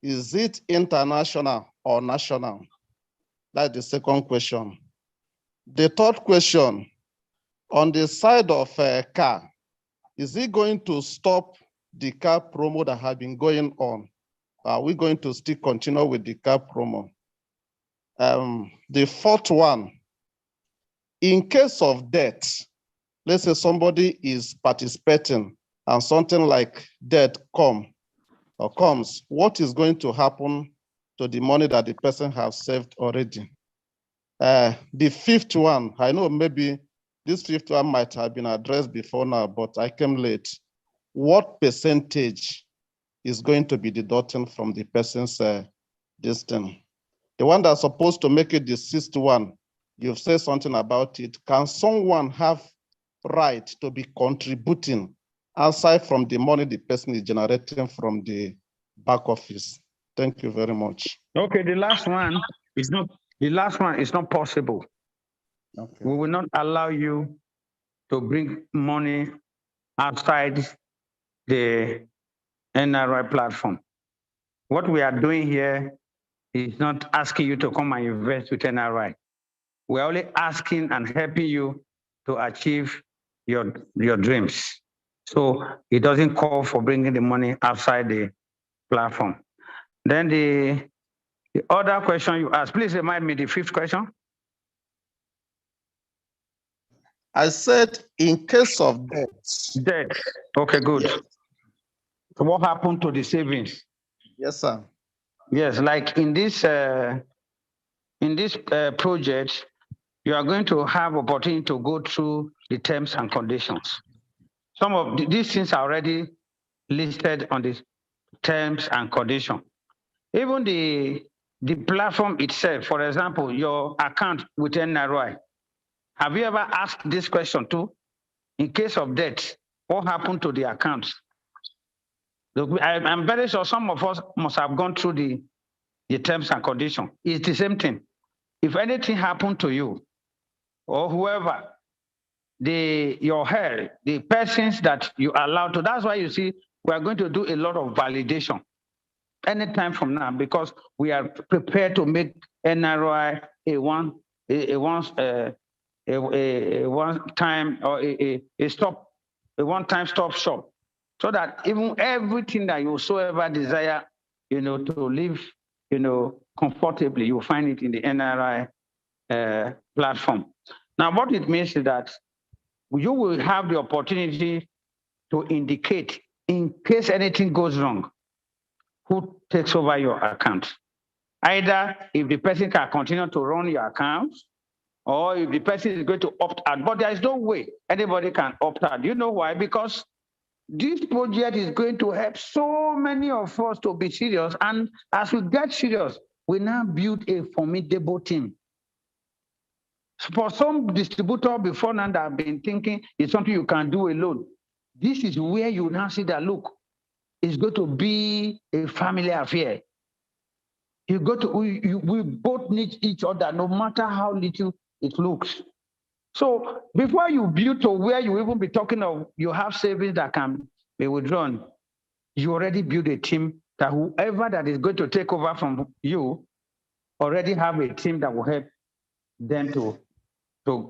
is it international or national? That's the second question. The third question, on the side of car, is it going to stop the car promo that have been going on? Are we going to still continue with the car promo? The fourth one, in case of death, let's say somebody is participating and something like death comes, what is going to happen to the money that the person has saved already? The fifth one, I know maybe this fifth one might have been addressed before now, but I came late. What percentage is going to be deducted from the person's distance? The one that's supposed to make it the sixth one, you've said something about it. Can someone have right to be contributing aside from the money the person is generating from the back office? Thank you very much. Okay, the last one is not possible. Okay. We will not allow you to bring money outside the NRI platform. What we are doing here is not asking you to come and invest with NRI. We're only asking and helping you to achieve your dreams. So it doesn't call for bringing the money outside the platform. Then the other question you asked, please remind me the fifth question. I said in case of death. Death. Okay, good. Yes. what happened to the savings? Yes, sir. Yes, like in this project, you are going to have opportunity to go through the terms and conditions. Some of these things are already listed on the terms and conditions. Even the platform itself, for example, your account with NRY. Have you ever asked this question too? In case of death, what happened to the accounts? I'm very sure some of us must have gone through the terms and conditions. It's the same thing. If anything happened to you or whoever, your hair, the persons that you are allowed to, that's why you see we are going to do a lot of validation anytime from now, because we are prepared to make NRI a one-time or a one-time stop shop, so that even everything that you so ever desire, to live, comfortably, you find it in the NRI platform. Now, what it means is that you will have the opportunity to indicate, in case anything goes wrong, who takes over your account. Either if the person can continue to run your account, or if the person is going to opt out. But there is no way anybody can opt out. You know why? Because this project is going to help so many of us to be serious. And as we get serious, we now build a formidable team. For some distributor before now that have been thinking it's something you can do alone, this is where you now see that, look, it's going to be a family affair. We both need each other, no matter how little it looks. So before you build to where you even be talking of, you have savings that can be withdrawn, you already build a team that whoever that is going to take over from you already have a team that will help them to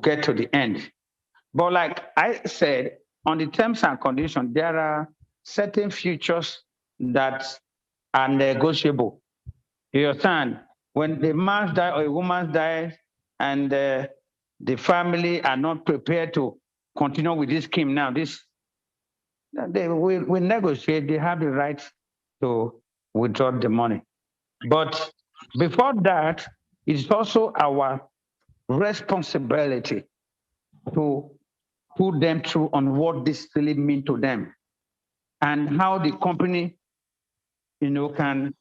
get to the end. But like I said, on the terms and conditions, there are certain features that are negotiable. You understand? When the man dies or a woman dies and the family are not prepared to continue with this scheme now, they will negotiate. They have the right to withdraw the money. But before that, it's also our responsibility to put them through on what this really means to them and how the company, can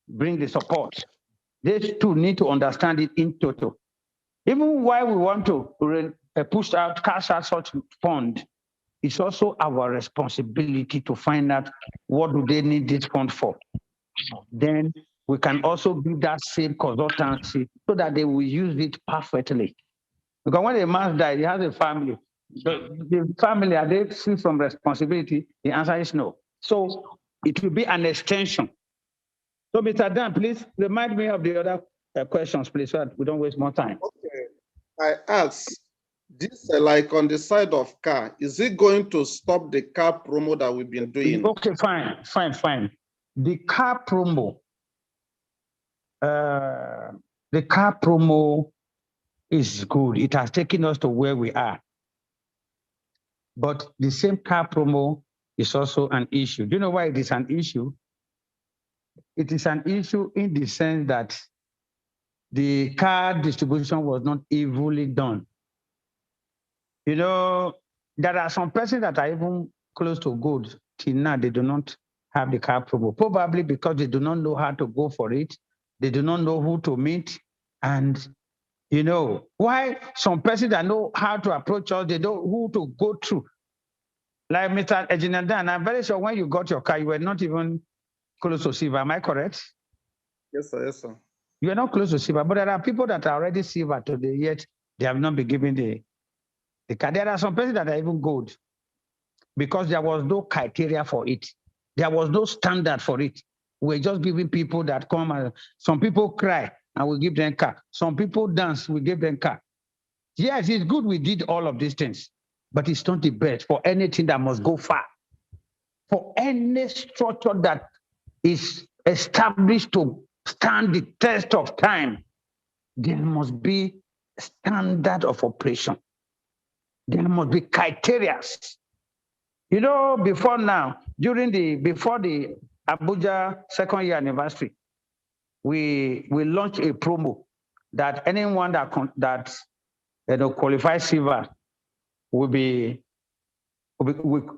bring the support. They too need to understand it in total. Even why we want to push out, cash out such fund, it's also our responsibility to find out what do they need this fund for. Then we can also do that same consultancy so that they will use it perfectly. Because when a man dies, he has a family. The family, are they free from responsibility? The answer is no. So it will be an extension. So Mr. Dan, please remind me of the other questions, please, so that we don't waste more time. Okay. I asked, this like on the side of car, is it going to stop the car promo that we've been doing? Okay, fine. The car promo, is good. It has taken us to where we are. But the same car promo is also an issue. Do you know why it is an issue? It is an issue in the sense that the car distribution was not evilly done. There are some persons that are even close to good till now, they do not have the car promo, probably because they do not know how to go for it. They do not know who to meet. And why some persons that know how to approach us, they know who to go through. Like Mr. Ejinadan, I'm very sure when you got your car, you were not even close to silver. Am I correct? Yes, sir. Yes, sir. You are not close to silver, but there are people that are already silver today, yet they have not been given the car. There are some persons that are even gold because there was no criteria for it. There was no standard for it. We're just giving people that come and some people cry and we give them car. Some people dance, we give them car. Yes, it's good we did all of these things, but it's not the best for anything that must go far. For any structure that is established to stand the test of time, there must be standard of operation. There must be criteria. You know, before the Abuja second year anniversary, we launched a promo that anyone that qualifies silver we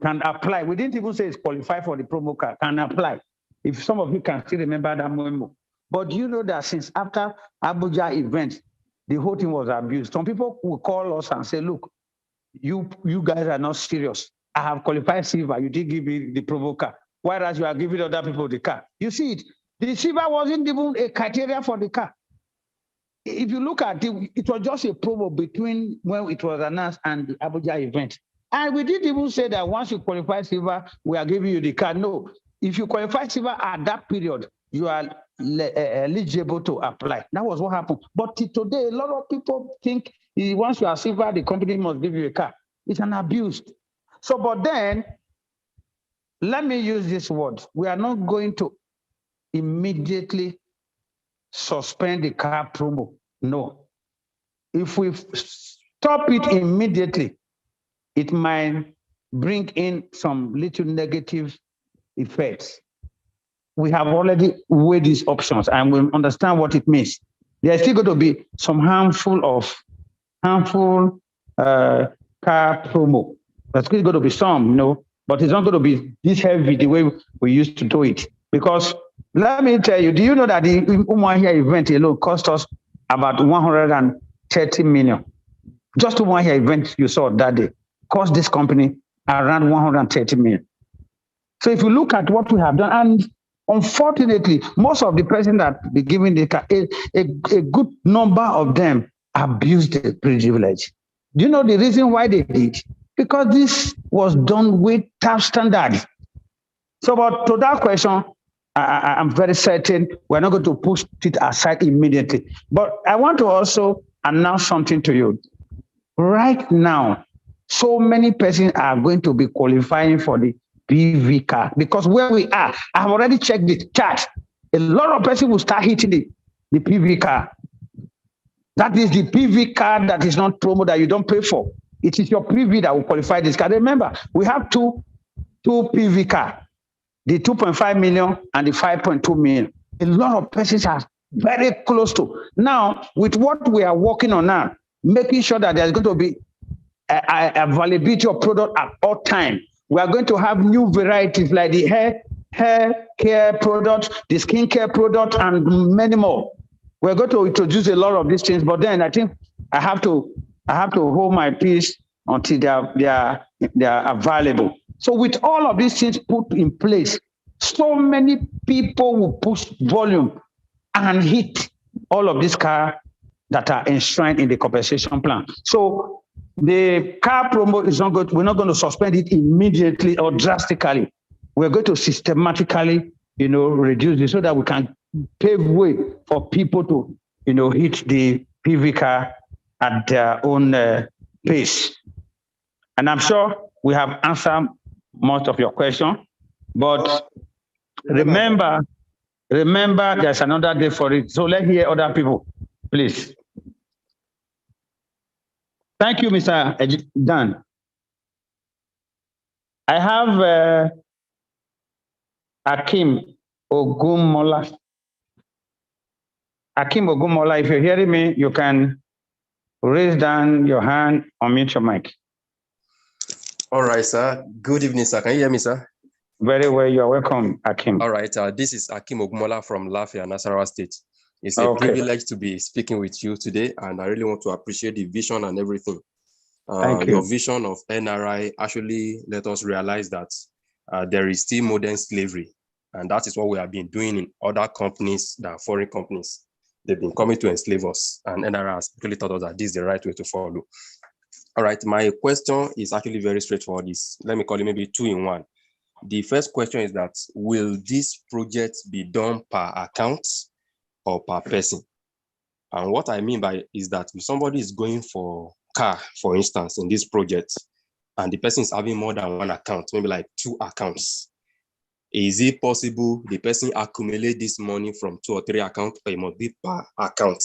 can apply. We didn't even say it's qualified for the promo card, can apply. If some of you can still remember that memo. But you know that since after Abuja event, the whole thing was abused. Some people will call us and say, look, you guys are not serious. I have qualified silver. You didn't give me the promo card. Whereas you are giving other people the car. You see it. The silver wasn't even a criteria for the car. If you look at it, it was just a promo between when it was announced and the Abuja event. And we didn't even say that once you qualify silver, we are giving you the car. No, if you qualify silver at that period, you are eligible to apply. That was what happened. But today, a lot of people think once you are silver, the company must give you a car. It's an abuse. So, but then, let me use this word. We are not going to immediately suspend the car promo. No. If we stop it immediately, it might bring in some little negative effects. We have already weighed these options and we understand what it means. There's still going to be some harmful car promo. There's still going to be some, but it's not going to be this heavy the way we used to do it. Because let me tell you, do you know that the Umuahia event alone cost us about 130 million? Just the Umuahia event you saw that day cost this company around 130 million. So if you look at what we have done, and unfortunately, most of the person that be giving the car, a good number of them abused the privilege. Do you know the reason why they did? Because this was done with tough standards. So, but to that question, I'm very certain we're not going to push it aside immediately. But I want to also announce something to you. Right now, so many persons are going to be qualifying for the PV car because where we are, I have already checked the chart. A lot of persons will start hitting the PV car. That is the PV car that is not promo that you don't pay for. It is your PV that will qualify this car. Remember, we have two PV cars. The 2.5 million and the 5.2 million. A lot of persons are very close to. Now, with what we are working on now, making sure that there's going to be availability of product at all times. We are going to have new varieties like the hair care product, the skincare product, and many more. We're going to introduce a lot of these things, but then I think I have to hold my peace until they are available. So with all of these things put in place, so many people will push volume and hit all of these cars that are enshrined in the compensation plan. So the car promo is not good. We're not going to suspend it immediately or drastically. We're going to systematically, reduce it so that we can pave way for people to, hit the PV car at their own pace. And I'm sure we have answered most of your question, but remember, there's another day for it. So let's hear other people, please. Thank you, Mr. Dan. I have Akim Ogumola. Akim Ogumola, if you're hearing me, you can raise down your hand or mute your mic. All right, sir. Good evening, sir. Can you hear me, sir? Very well. You're welcome, Akim. All right. This is Akim Ogumola from Lafia, Nasarawa State. It's a privilege to be speaking with you today, and I really want to appreciate the vision and everything. Thank you. Your vision of NRI actually let us realize that there is still modern slavery, and that is what we have been doing in other companies than foreign companies. They've been coming to enslave us, and NRI has actually taught us that this is the right way to follow. All right, my question is actually very straightforward. Let me call it maybe 2 in 1. The first question is that, will this project be done per account or per person? And what I mean by is that if somebody is going for car, for instance, in this project, and the person is having more than 1 account, maybe like 2 accounts, is it possible the person accumulate this money from 2 or 3 accounts, or it must be per account?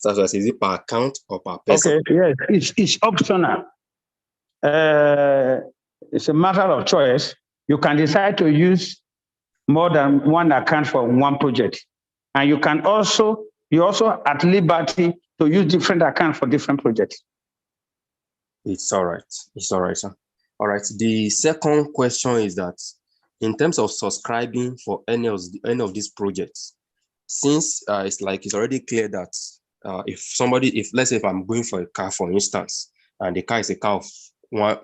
So is it per account or per person? Okay, yes, it's optional. it's a matter of choice. You can decide to use more than one account for one project. And you also at liberty to use different accounts for different projects. It's all right. It's all right, sir. All right. The second question is that in terms of subscribing for any of these projects, since it's already clear that if let's say if I'm going for a car, for instance, and the car is a car of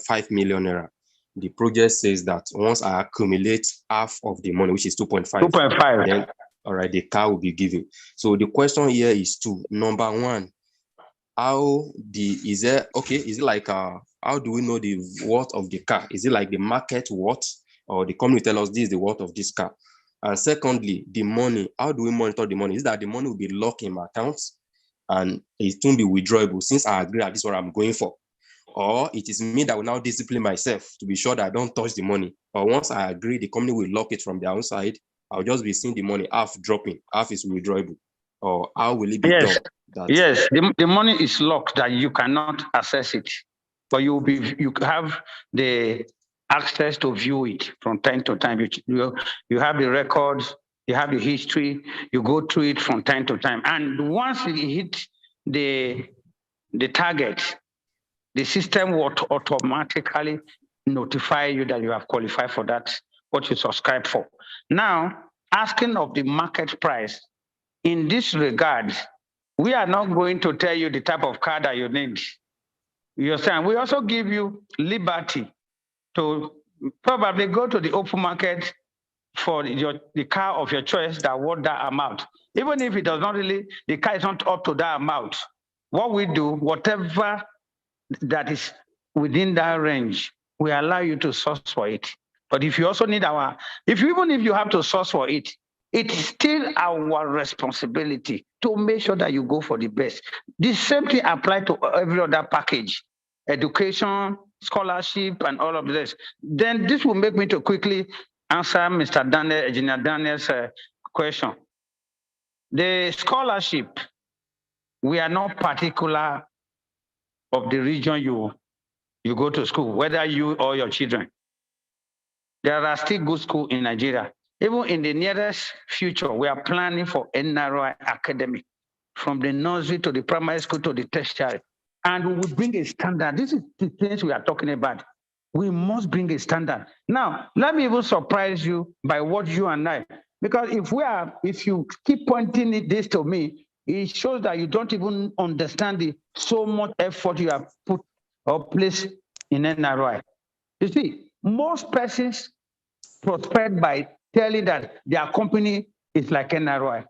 5 million naira, the project says that once I accumulate half of the money, which is 2.5, then all right, the car will be given. So the question here is two. Number one, is it like how do we know the worth of the car? Is it like the market worth, or the company tell us this is the worth of this car? And secondly, the money, how do we monitor the money? Is that the money will be locked in my accounts and it won't be withdrawable since I agree that this is what I'm going for? Or it is me that will now discipline myself to be sure that I don't touch the money? Or once I agree, the company will lock it from their own side, I'll just be seeing the money half dropping, half is withdrawable? Or how will it be done? Yes, the money is locked that you cannot access it, but you have the access to view it from time to time. You have the records, you have the history, you go through it from time to time. And once you hit the target, the system will automatically notify you that you have qualified for that, what you subscribe for. Now, asking of the market price, in this regard, we are not going to tell you the type of car that you need. You understand? We also give you liberty to probably go to the open market for the car of your choice that worth that amount. Even if it does not really, the car is not up to that amount. What we do, whatever that is within that range, we allow you to source for it. But if you also need even if you have to source for it, it's still our responsibility to make sure that you go for the best. This same thing applies to every other package, education, scholarship, and all of this. Then this will make me to quickly answer Mr. Daniel, Engineer Daniel's question. The scholarship, we are not particular of the region you go to school, whether you or your children. There are still good schools in Nigeria. Even in the nearest future, we are planning for NRI Academy, from the nursery to the primary school to the tertiary. And we will bring a standard. This is the things we are talking about. We must bring a standard. Now, let me even surprise you by what you and I, because if you keep pointing this to me, it shows that you don't even understand so much effort you have put or placed in NRI. You see, most persons prosper by telling that their company is like NRI.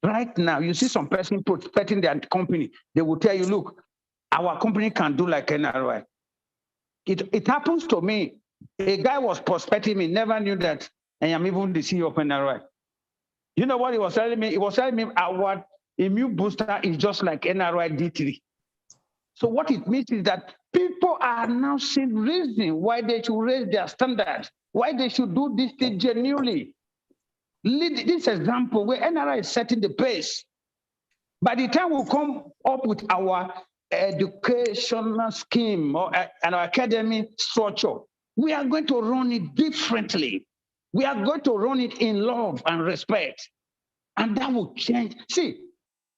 Right now, you see some person prospecting their company, they will tell you, look, our company can do like NRI. It happens to me. A guy was prospecting me, never knew that I am even the CEO of NRI. You know what he was telling me? He was telling me our immune booster is just like NRI D3. So what it means is that people are now seeing reason why they should raise their standards, why they should do this thing genuinely. Lead this example where NRI is setting the pace. By the time we come up with our educational scheme and our academic structure, we are going to run it differently. We are going to run it in love and respect. And that will change. See,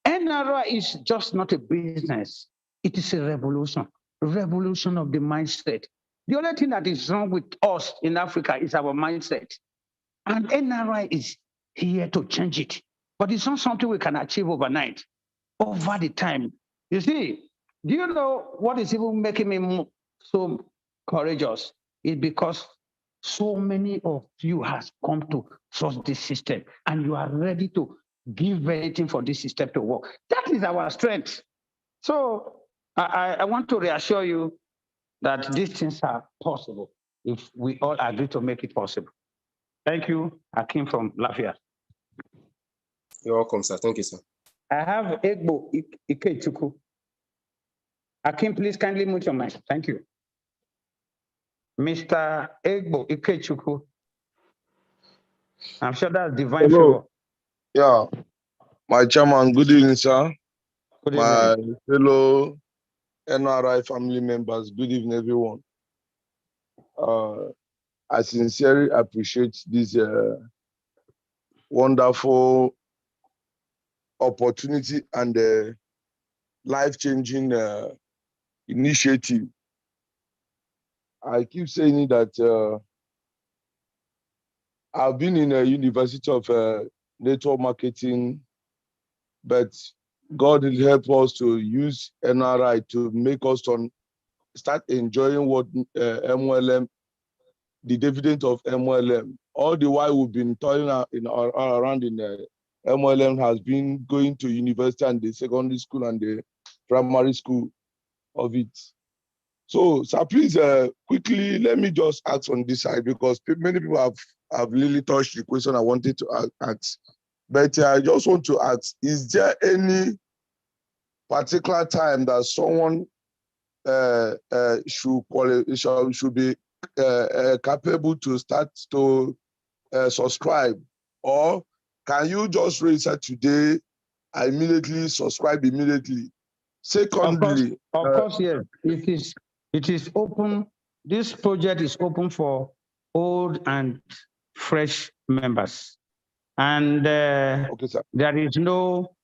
NRI is just not a business. It is a revolution of the mindset. The only thing that is wrong with us in Africa is our mindset. And NRI is here to change it. But it's not something we can achieve overnight, over the time. You see, do you know what is even making me so courageous? It's because so many of you have come to trust this system and you are ready to give anything for this system to work. That is our strength. So I want to reassure you that these things are possible if we all agree to make it possible. Thank you, Akim from Lafayette. You're welcome, sir. Thank you, sir. I have Egbo Ikechukwu. Akim, please kindly mute your mic. Thank you. Mr. Egbo Ikechukwu. I'm sure that's divine favor. Yeah. My chairman, good evening, sir. Good evening. My fellow NRI family members, good evening, everyone. I sincerely appreciate this wonderful opportunity and life-changing initiative. I keep saying that I've been in a university of network marketing, but God will help us to use NRI to make us start enjoying what MLM, the dividend of MLM. All the while we've been toiling around in MLM has been going to university and the secondary school and the primary school of it. So, sir, please quickly let me just ask on this side because many people have really touched the question I wanted to ask. But I just want to ask: is there any particular time that someone should be capable to start to subscribe, or can you just register today, immediately subscribe immediately? Secondly, of course, yes. It is open. This project is open for old and fresh members, and okay, sir. There is no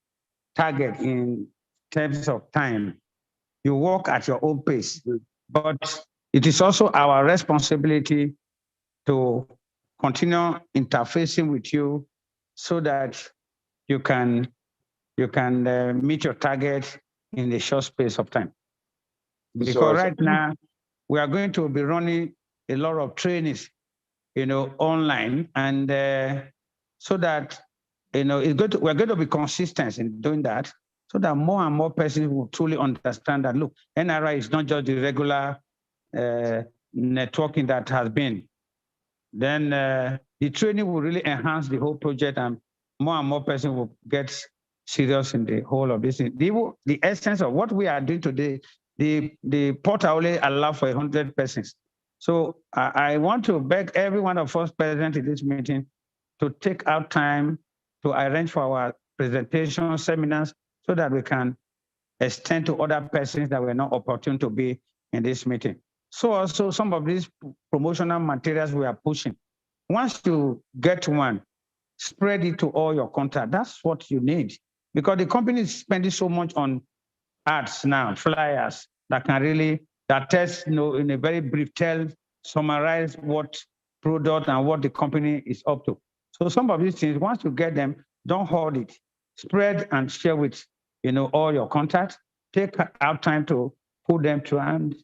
target in terms of time. You work at your own pace, but it is also our responsibility to continue interfacing with you so that you can meet your target in a short space of time. Because right now we are going to be running a lot of trainings, online, and so that we're going to be consistent in doing that, so that more and more persons will truly understand that look, NRI is not just the regular networking that has been. Then the training will really enhance the whole project, and more persons will get serious in the whole of this. The essence of what we are doing today, the portal only allows for 100 persons. So I want to beg every one of us present in this meeting to take out time to arrange for our presentation seminars so that we can extend to other persons that were not opportune to be in this meeting. So also some of these promotional materials we are pushing, once you get one, spread it to all your contacts. That's what you need, because the company is spending so much on ads now, flyers that can really, that test, in a very brief, summarize what product and what the company is up to. So some of these things, once you get them, don't hold it. Spread and share with, all your contacts. Take out time to put them to, and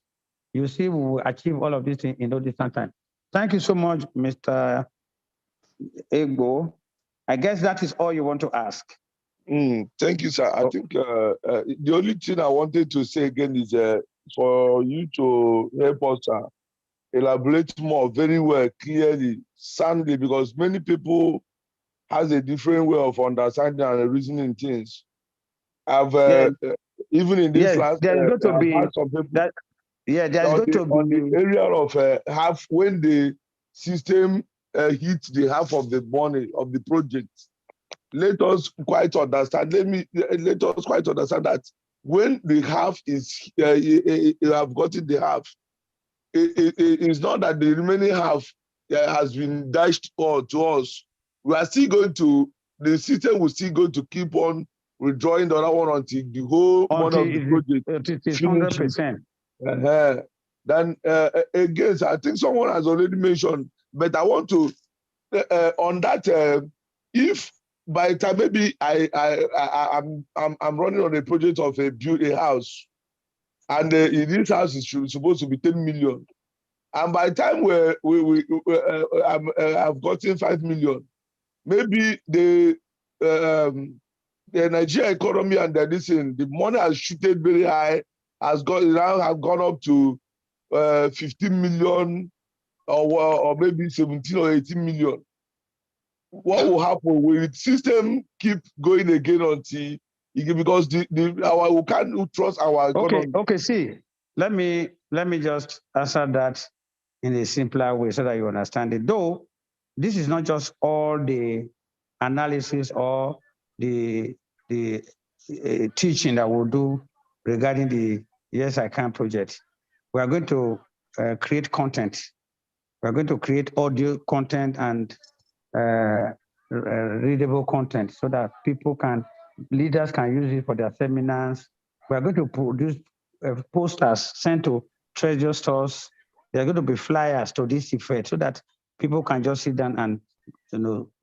you see we will achieve all of these things in no distant time. Thank you so much, Mr. Egbo. I guess that is all you want to ask. Thank you, sir. I think the only thing I wanted to say again is for you to help us elaborate more very well, clearly, soundly, because many people has a different way of understanding and reasoning things. I've even in this last, there's going to be some people that. Yeah, there's going to be on the area of half when the system hits the half of the money of the project. Let us quite understand. Let us quite understand that when the half is you have gotten the half, it's not that the remaining half has been dashed to us. We are still going to, the system will still going to keep on withdrawing the other one until the whole money of the project is 100%. Then again, I think someone has already mentioned, but I want to on that. If by the time maybe I'm running on a project of build a house, and in this house is supposed to be 10 million, and by the time I've gotten 5 million, maybe the Nigeria economy and the money has shooted very high, have gone up to 15 million or maybe 17 or 18 million. What will happen? Will the system keep going again until because we can't trust our economy? Okay. See, let me just answer that in a simpler way so that you understand it. Though this is not just all the analysis or the teaching that we'll do regarding the Yes I Can project. We are going to create content We're going to create audio content and readable content so that leaders can use it for their seminars. We're going to produce posters sent to treasure stores. There are going to be flyers to this effect so that people can just sit down and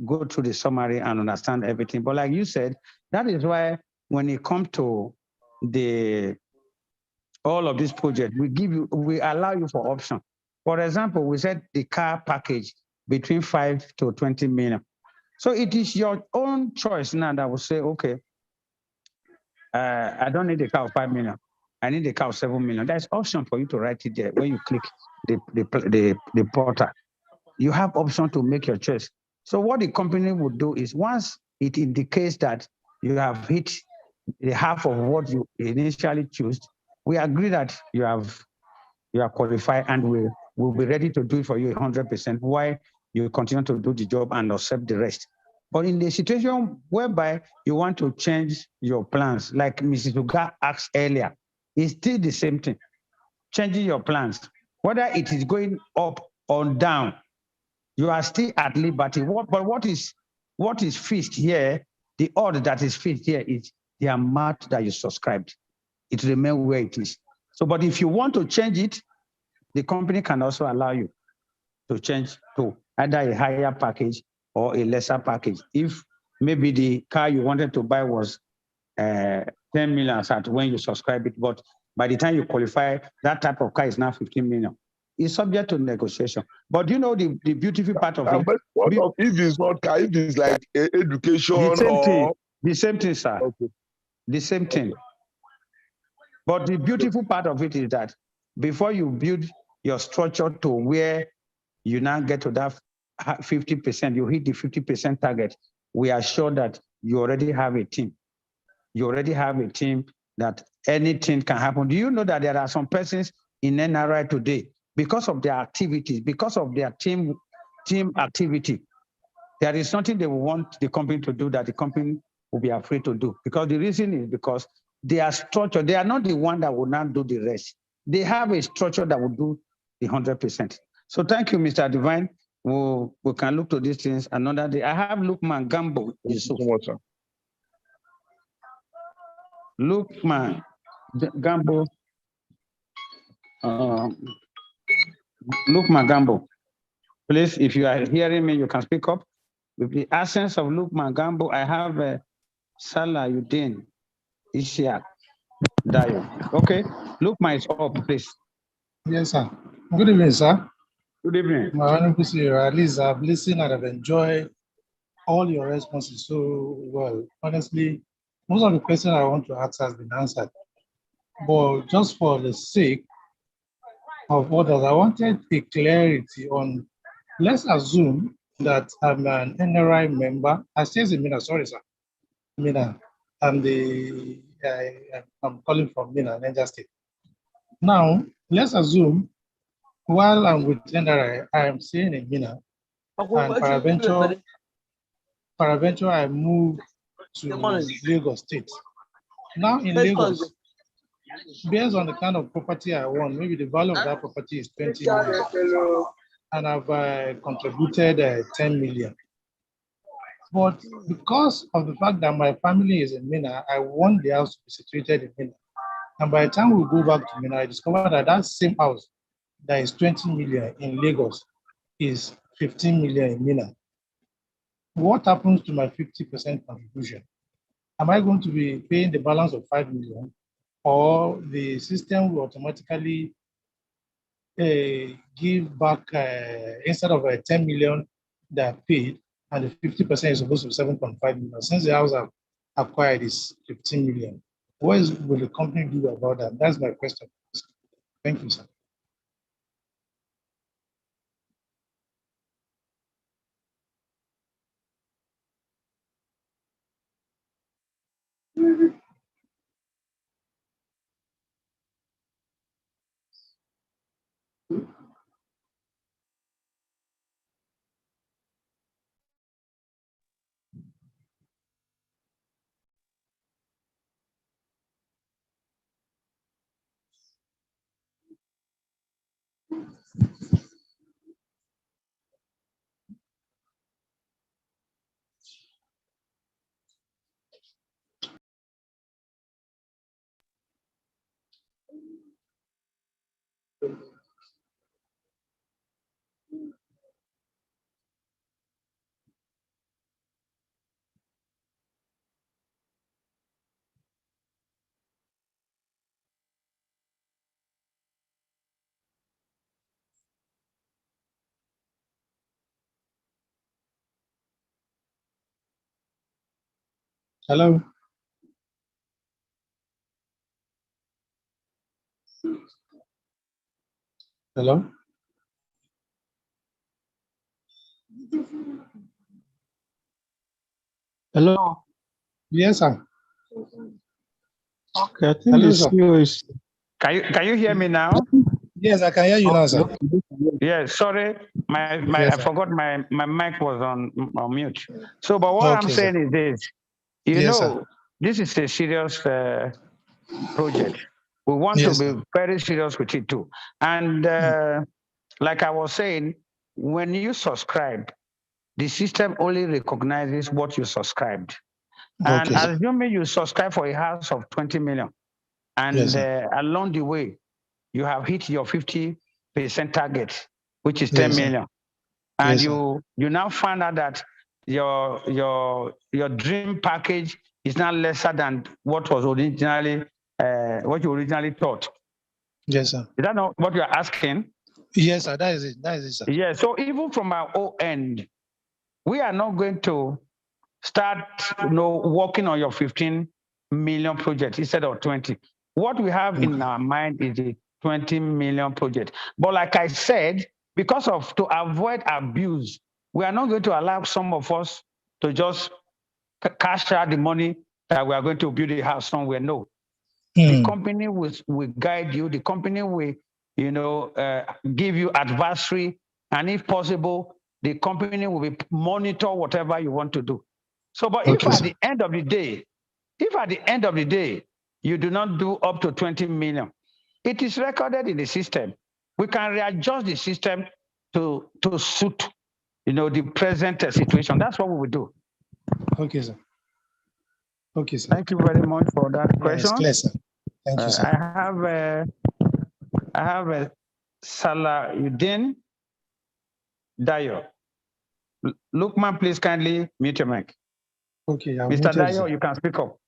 go through the summary and understand everything. But like you said, that is why when it comes to all of these projects, we allow you for option. For example, we said the car package between 5 to 20 million. So it is your own choice now that will say, okay, I don't need a car of 5 million. I need a car of 7 million. There's option for you to write it there when you click the portal. You have option to make your choice. So what the company would do is once it indicates that you have hit the half of what you initially chose, we agree that you are qualified and we'll be ready to do it for you 100% while you continue to do the job and accept the rest. But in the situation whereby you want to change your plans, like Mrs. Uga asked earlier, it's still the same thing. Changing your plans, whether it is going up or down, you are still at liberty. But what is fixed here, the order that is fixed here is the amount that you subscribed. It remains where it is. So, but if you want to change it, the company can also allow you to change to either a higher package or a lesser package. If maybe the car you wanted to buy was 10 million at when you subscribe it, but by the time you qualify, that type of car is now 15 million. It's subject to negotiation. But you know the beautiful part of it? But what if it's not car, if it's like education the same thing, sir. Okay. The same thing. But the beautiful part of it is that before you build your structure to where you now get to that 50%, you hit the 50% target, we are sure that you already have a team. You already have a team that anything can happen. Do you know that there are some persons in NRI today, because of their activities, because of their team activity, there is something they want the company to do that the company will be afraid to do. Because the reason is because they are structured. They are not the one that will not do the rest. They have a structure that will do the 100%. So thank you, Mr. Divine. We can look to these things another day. I have Lukman Gambo. Lukman Gambo. Lukman Gambo. Please, if you are hearing me, you can speak up. With the absence of Lukman Gambo, I have Salah Udin Ishiak Dayo. Okay, Lukman is up, please. Yes, sir. Good evening, sir. Good evening. My honorable CEO, at least I've listened and I've enjoyed all your responses so well. Honestly, most of the questions I want to ask has been answered. But just for the sake of others, I wanted a clarity on, let's assume that I'm an NRI member. I stay in Mina, sorry, sir. Mina. I'm calling from Mina, Niger State. Now, let's assume while I'm with NRI, I am staying in Mina, and peradventure I moved to Lagos State. Now in Lagos, based on the kind of property I want, maybe the value of that property is 20 million, and I've contributed 10 million. But because of the fact that my family is in Mina, I want the house to be situated in Mina. And by the time we go back to Mina, I discovered that that same house that is 20 million in Lagos is 15 million in Mina. What happens to my 50% contribution? Am I going to be paying the balance of 5 million, or the system will automatically give back instead of 10 million that I paid, and the 50% is supposed to be 7.5 million? Since the house I've acquired is 15 million, what will the company do about that? That's my question. Thank you, sir. Hello. Hello. Hello. Yes, sir. Okay, I think Hello, the sir. CEO is. Can you hear me now? Yes, I can hear you now, sir. Yes, sorry, Yes, I sir. forgot my mic was on mute. So, but what I'm Okay, sir. saying is this, you Yes, sir. know, this is a serious project. We want Yes, to sir. be very serious with it too. And like I was saying, when you subscribe, the system only recognizes what you subscribed. And Okay, sir. assuming you subscribe for a house of 20 million, and Yes, sir. along the way, you have hit your 50% target, which is 10 Yes, sir. million. And Yes, sir. you now find out that your dream package is now lesser than what was originally what you originally thought. Yes, sir. Is that not what you're asking? Yes, sir. That is it. That is it, sir. Yeah. So even from our own end, we are not going to start working on your 15 million project instead of 20. What we have in our mind is a 20 million project. But like I said, because of to avoid abuse, we are not going to allow some of us to just cash out the money that we are going to build a house somewhere. No. The company will guide you. The company will, give you advisory. And if possible, the company will monitor whatever you want to do. So, but if at the end of the day, you do not do up to 20 million, it is recorded in the system. We can readjust the system to suit, the present situation. That's what we will do. Okay, sir. Okay, sir. Thank you very much for that question. It's clear, sir. Thank you, sir. I have a Salahuddin Dayo. Lukman, please kindly mute your mic. Okay, Mr. Dayo, you can speak up.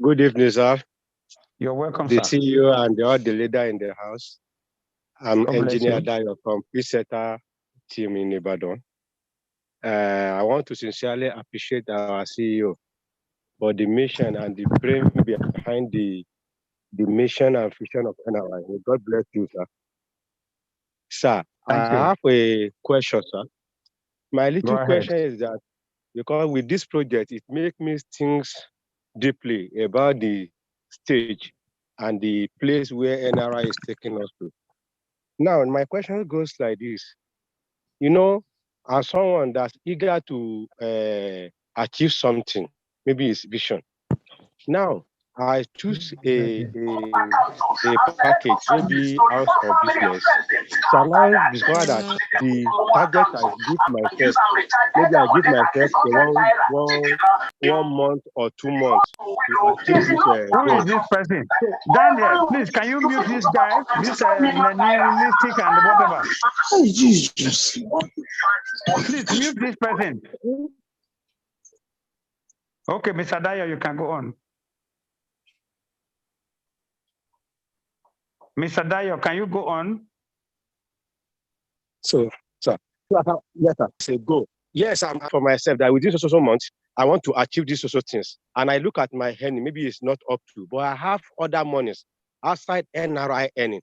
Good evening, sir. You're welcome, the sir. CEO and all the leader in the house. I'm God bless Engineer you. Dayo from Peaceta team in Ibadan. I want to sincerely appreciate our CEO for the mission and the brain behind the mission and vision of NRI. God bless you, sir. Sir, I have a question, sir. My little question is that because with this project, it makes me think deeply about the stage and the place where NRI is taking us to. Now, my question goes like this. As someone that's eager to achieve something, maybe it's vision. Now, I choose a package, maybe house or business. So now discover that the target I give myself, maybe I give myself one month or 2 months to achieve this Who is this person? Daniel, please, can you mute this guy? This nihilistic and whatever. Hey, Jesus. Please mute this person. Okay, Mr. Dayo, you can go on. Mr. Dayo, can you go on? So, sir, yes, sir. Say go. Yes, I'm for myself that within so months, I want to achieve these social things. And I look at my earning, maybe it's not up to, but I have other monies outside NRI earning.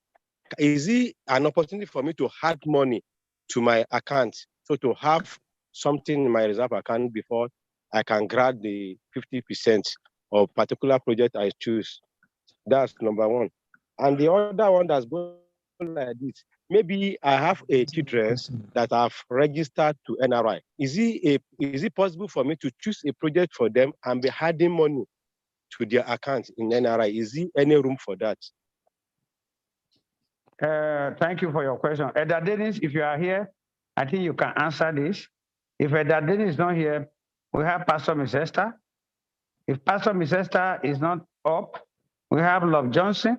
Is it an opportunity for me to add money to my account? So to have something in my reserve account before I can grab the 50% of particular project I choose. That's number one. And the other one that's going like this, maybe I have a children that have registered to NRI. Is it possible for me to choose a project for them and be adding money to their account in NRI? Is there any room for that? Thank you for your question. Edda Dennis, if you are here, I think you can answer this. If Edda Dennis is not here, we have Pastor Miss Esther. If Pastor Miss Esther is not up, we have Love Johnson.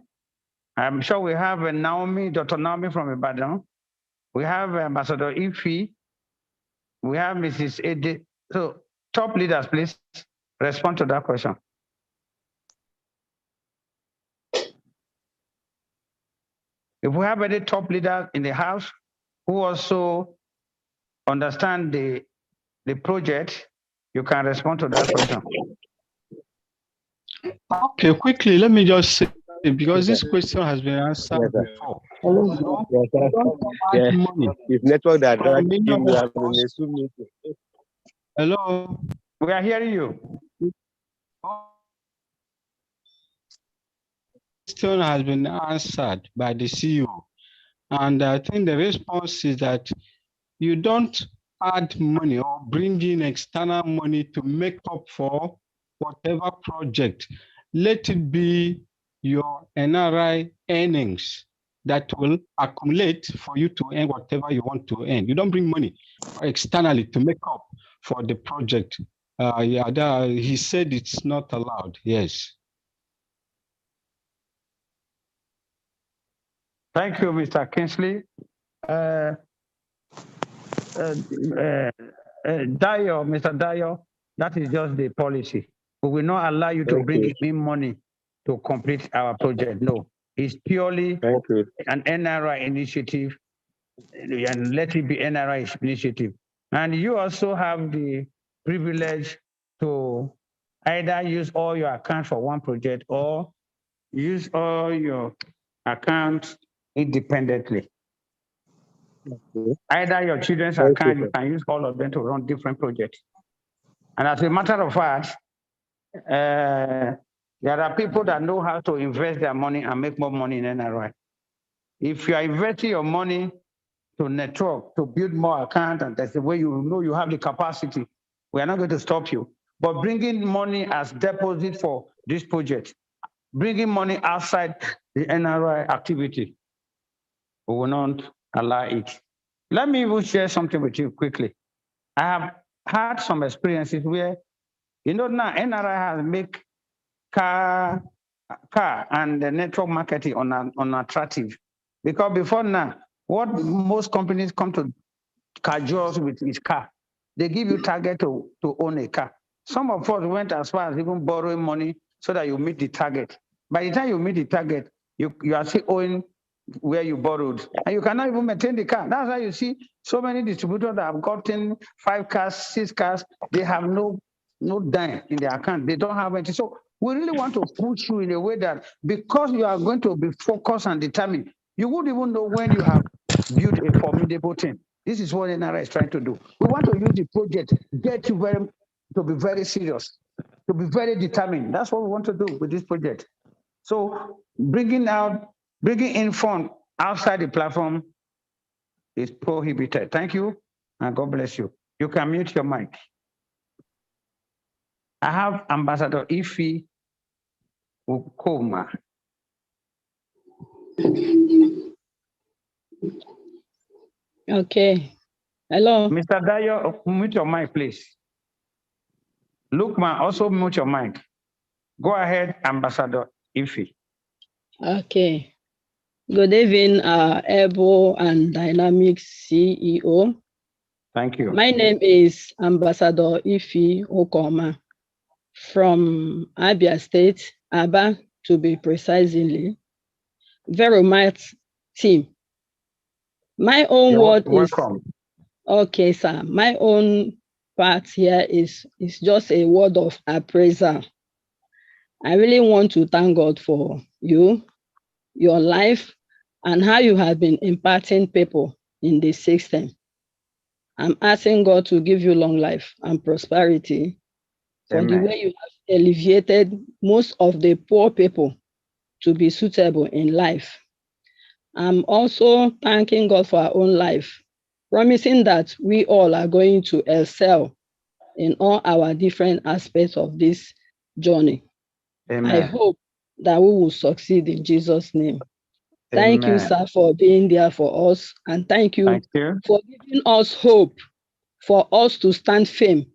I'm sure we have Naomi, Dr. Naomi from Ibadan. We have Ambassador Ifi. We have Mrs. Ede. So, top leaders, please respond to that question. If we have any top leader in the house who also understand the project, you can respond to that question. Okay, quickly, let me just say, because this question has been answered before. No, Yeah. money. It's network that From give many me of a us. Hello. We are hearing you. Question has been answered by the CEO. And I think the response is that you don't add money or bring in external money to make up for whatever project. Let it be your NRI earnings that will accumulate for you to earn whatever you want to earn. You don't bring money externally to make up for the project. He said it's not allowed. Yes. Thank you, Mr. Kingsley. Dio, Mr. Dio, that is just the policy. We will not allow you to bring in money to complete our project. No, it's purely an NRI initiative, and let it be NRI initiative. And you also have the privilege to either use all your accounts for one project or use all your accounts independently. Either your children's account, you can use all of them to run different projects. And as a matter of fact, there are people that know how to invest their money and make more money in NRI. If you are investing your money to network, to build more accounts, and that's the way you know you have the capacity, we are not going to stop you. But bringing money as deposit for this project, bringing money outside the NRI activity, we will not allow it. Let me even share something with you quickly. I have had some experiences where, you know, now NRI has make car and the network marketing unattractive. Because before now, what most companies come to cajole with is car. They give you target to own a car. Some of us went as far as even borrowing money so that you meet the target. By the time you meet the target, you are still owing where you borrowed, and you cannot even maintain the car. That's why you see so many distributors that have gotten 5 cars, 6 cars, they have no dime in their account. They don't have anything. So we really want to push you in a way that because you are going to be focused and determined, you wouldn't even know when you have built a formidable team. This is what NRI is trying to do. We want to use the project, get you to be very serious, to be very determined. That's what we want to do with this project. So bringing in fund outside the platform is prohibited. Thank you, and God bless you. You can mute your mic. I have Ambassador Ife Ukoma. Okay. Hello. Mr. Dayo, mute your mic, please. Lukman, also mute your mic. Go ahead, Ambassador Ife. Okay. Good evening, Able and Dynamics CEO. Thank you. My name is Ambassador Ife Ukoma from Abia State, Aba to be precisely. Very much team. My own word welcome. Is okay, sir. My own part here is just a word of appraisal. I really want to thank God for you, your life, and how you have been imparting people in this system. I'm asking God to give you long life and prosperity for Amen. The way you have alleviated most of the poor people to be suitable in life. I'm also thanking God for our own life, promising that we all are going to excel in all our different aspects of this journey. Amen. I hope that we will succeed in Jesus' name. Thank you, sir, for being there for us. And thank you for giving us hope for us to stand firm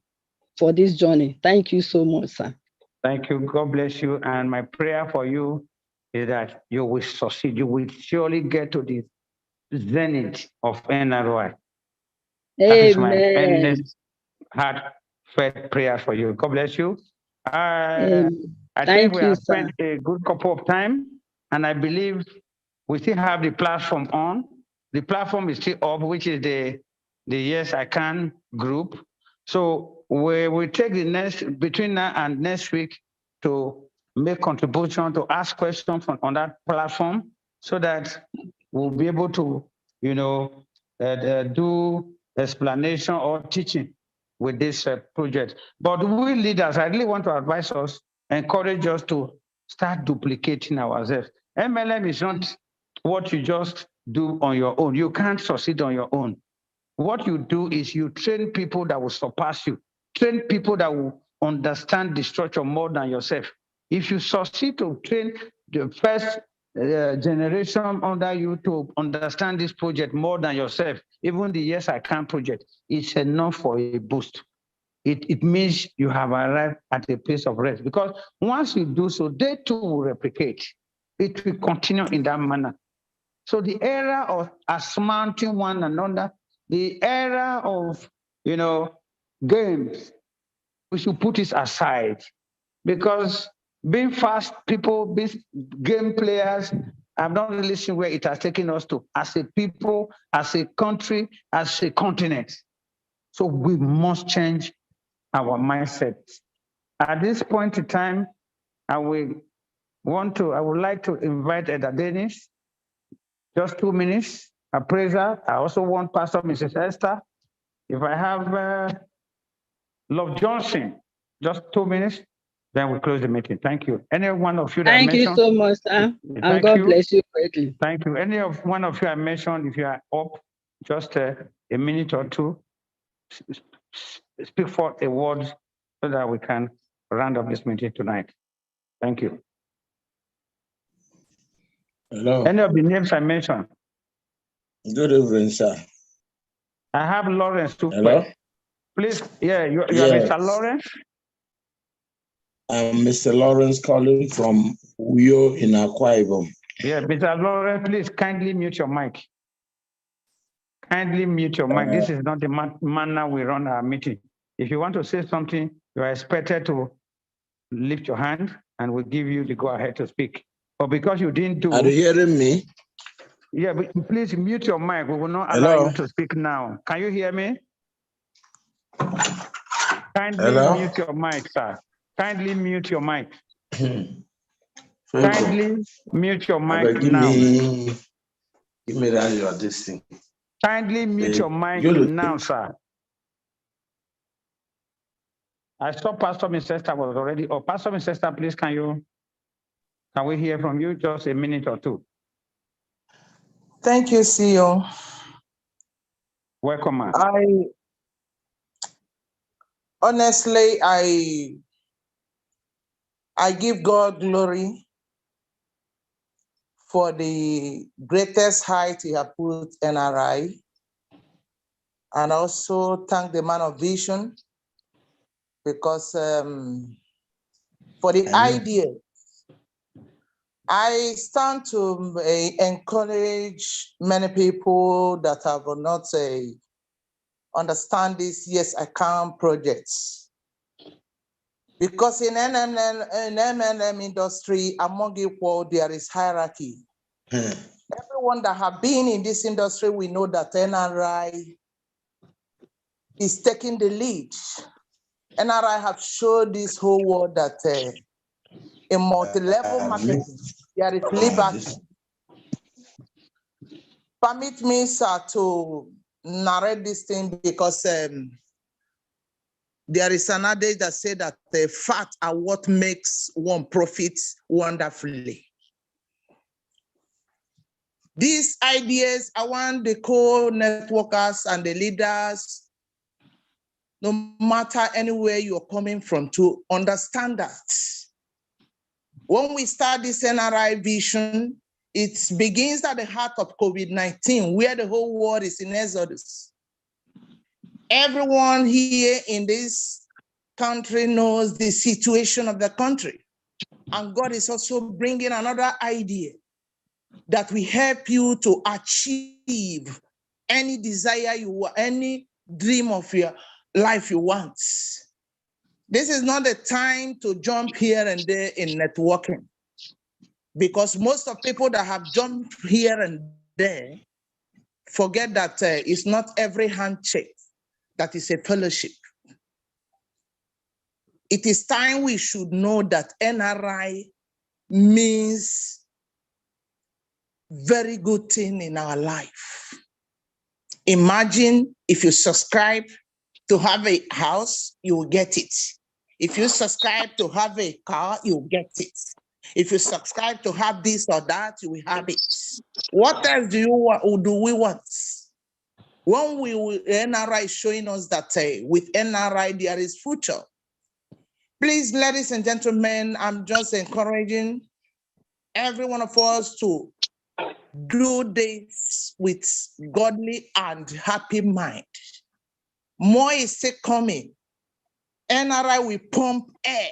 for this journey. Thank you so much, sir. Thank you. God bless you. And my prayer for you is that you will succeed. You will surely get to the zenith of NRI. That is my earnest, heartfelt prayer for you. God bless you. I think we have spent a good couple of time, and I believe we still have the platform on. The platform is still up, which is the Yes I Can group. So we will take the next, between now and next week, to make contribution, to ask questions on that platform so that we'll be able to, do explanation or teaching with this project. But we leaders, I really want to advise us, encourage us to start duplicating ourselves. MLM is not what you just do on your own. You can't succeed on your own. What you do is you train people that will surpass you, train people that will understand the structure more than yourself. If you succeed to train the first generation under you to understand this project more than yourself, even the Yes I Can project, it's enough for a boost. It means you have arrived at a place of rest, because once you do so, they too will replicate. It will continue in that manner. So the era of surmounting one another, the era of, games, we should put it aside, because being fast people, being game players, I'm not really sure where it has taken us to as a people, as a country, as a continent. So we must change our mindset. At this point in time, I would like to invite Edda Dennis, just 2 minutes, appraiser. I also want Pastor Mrs. Esther. If I have Love Johnson, just 2 minutes, then we close the meeting. Thank you. Any one of you that Thank you so much, sir. And God bless you greatly. Thank you. Any of one of you I mentioned, if you are up, just a minute or two, speak forth a word so that we can round up this meeting tonight. Thank you. Hello. Any of the names I mentioned? Good evening, sir. I have Lawrence too. Hello. Please, you are Mr. Lawrence? I'm Mr. Lawrence calling from Uyo in Akwa Ibom. Yeah, Mr. Lawrence, please kindly mute your mic. Kindly mute your mic. This is not the manner we run our meeting. If you want to say something, you are expected to lift your hand and we'll give you the go-ahead to speak. But because you didn't do... Are you hearing me? Yeah, but please mute your mic. We will not allow you to speak now. Can you hear me? Kindly mute your mic, sir. Kindly mute your mic. Kindly mute your mic now. Give me that your this thing. Kindly mute your mic now, sir. I saw Pastor Mr. was already. Oh, Pastor Mr. please, can we hear from you just a minute or two? Thank you, CEO. Welcome, man. Honestly, I give God glory for the greatest height He has put NRI, and also thank the man of vision because for the idea. I stand to encourage many people that have not understand this Yes I Can projects. Because in MLM industry, among equal, there is hierarchy. Everyone that have been in this industry, we know that NRI is taking the lead. NRI have showed this whole world that in multi-level marketing, there is liberty. Permit me, sir, to narrate this thing because there is an adage that says that the facts are what makes one profit wonderfully. These ideas, I want the co-networkers and the leaders, no matter anywhere you're coming from, to understand that. When we start this NRI vision, it begins at the heart of COVID-19, where the whole world is in exodus. Everyone here in this country knows the situation of the country. And God is also bringing another idea that will help you to achieve any desire you want, any dream of your life you want. This is not the time to jump here and there in networking, because most of people that have jumped here and there forget that it's not every handshake that is a fellowship. It is time we should know that NRI means very good thing in our life. Imagine if you subscribe to have a house, you will get it. If you subscribe to have a car, you will get it. If you subscribe to have this or that, you will have it. What else do we want? When NRI is showing us that with NRI there is future. Please, ladies and gentlemen, I'm just encouraging every one of us to do this with godly and happy mind. More is still coming. NRI will pump air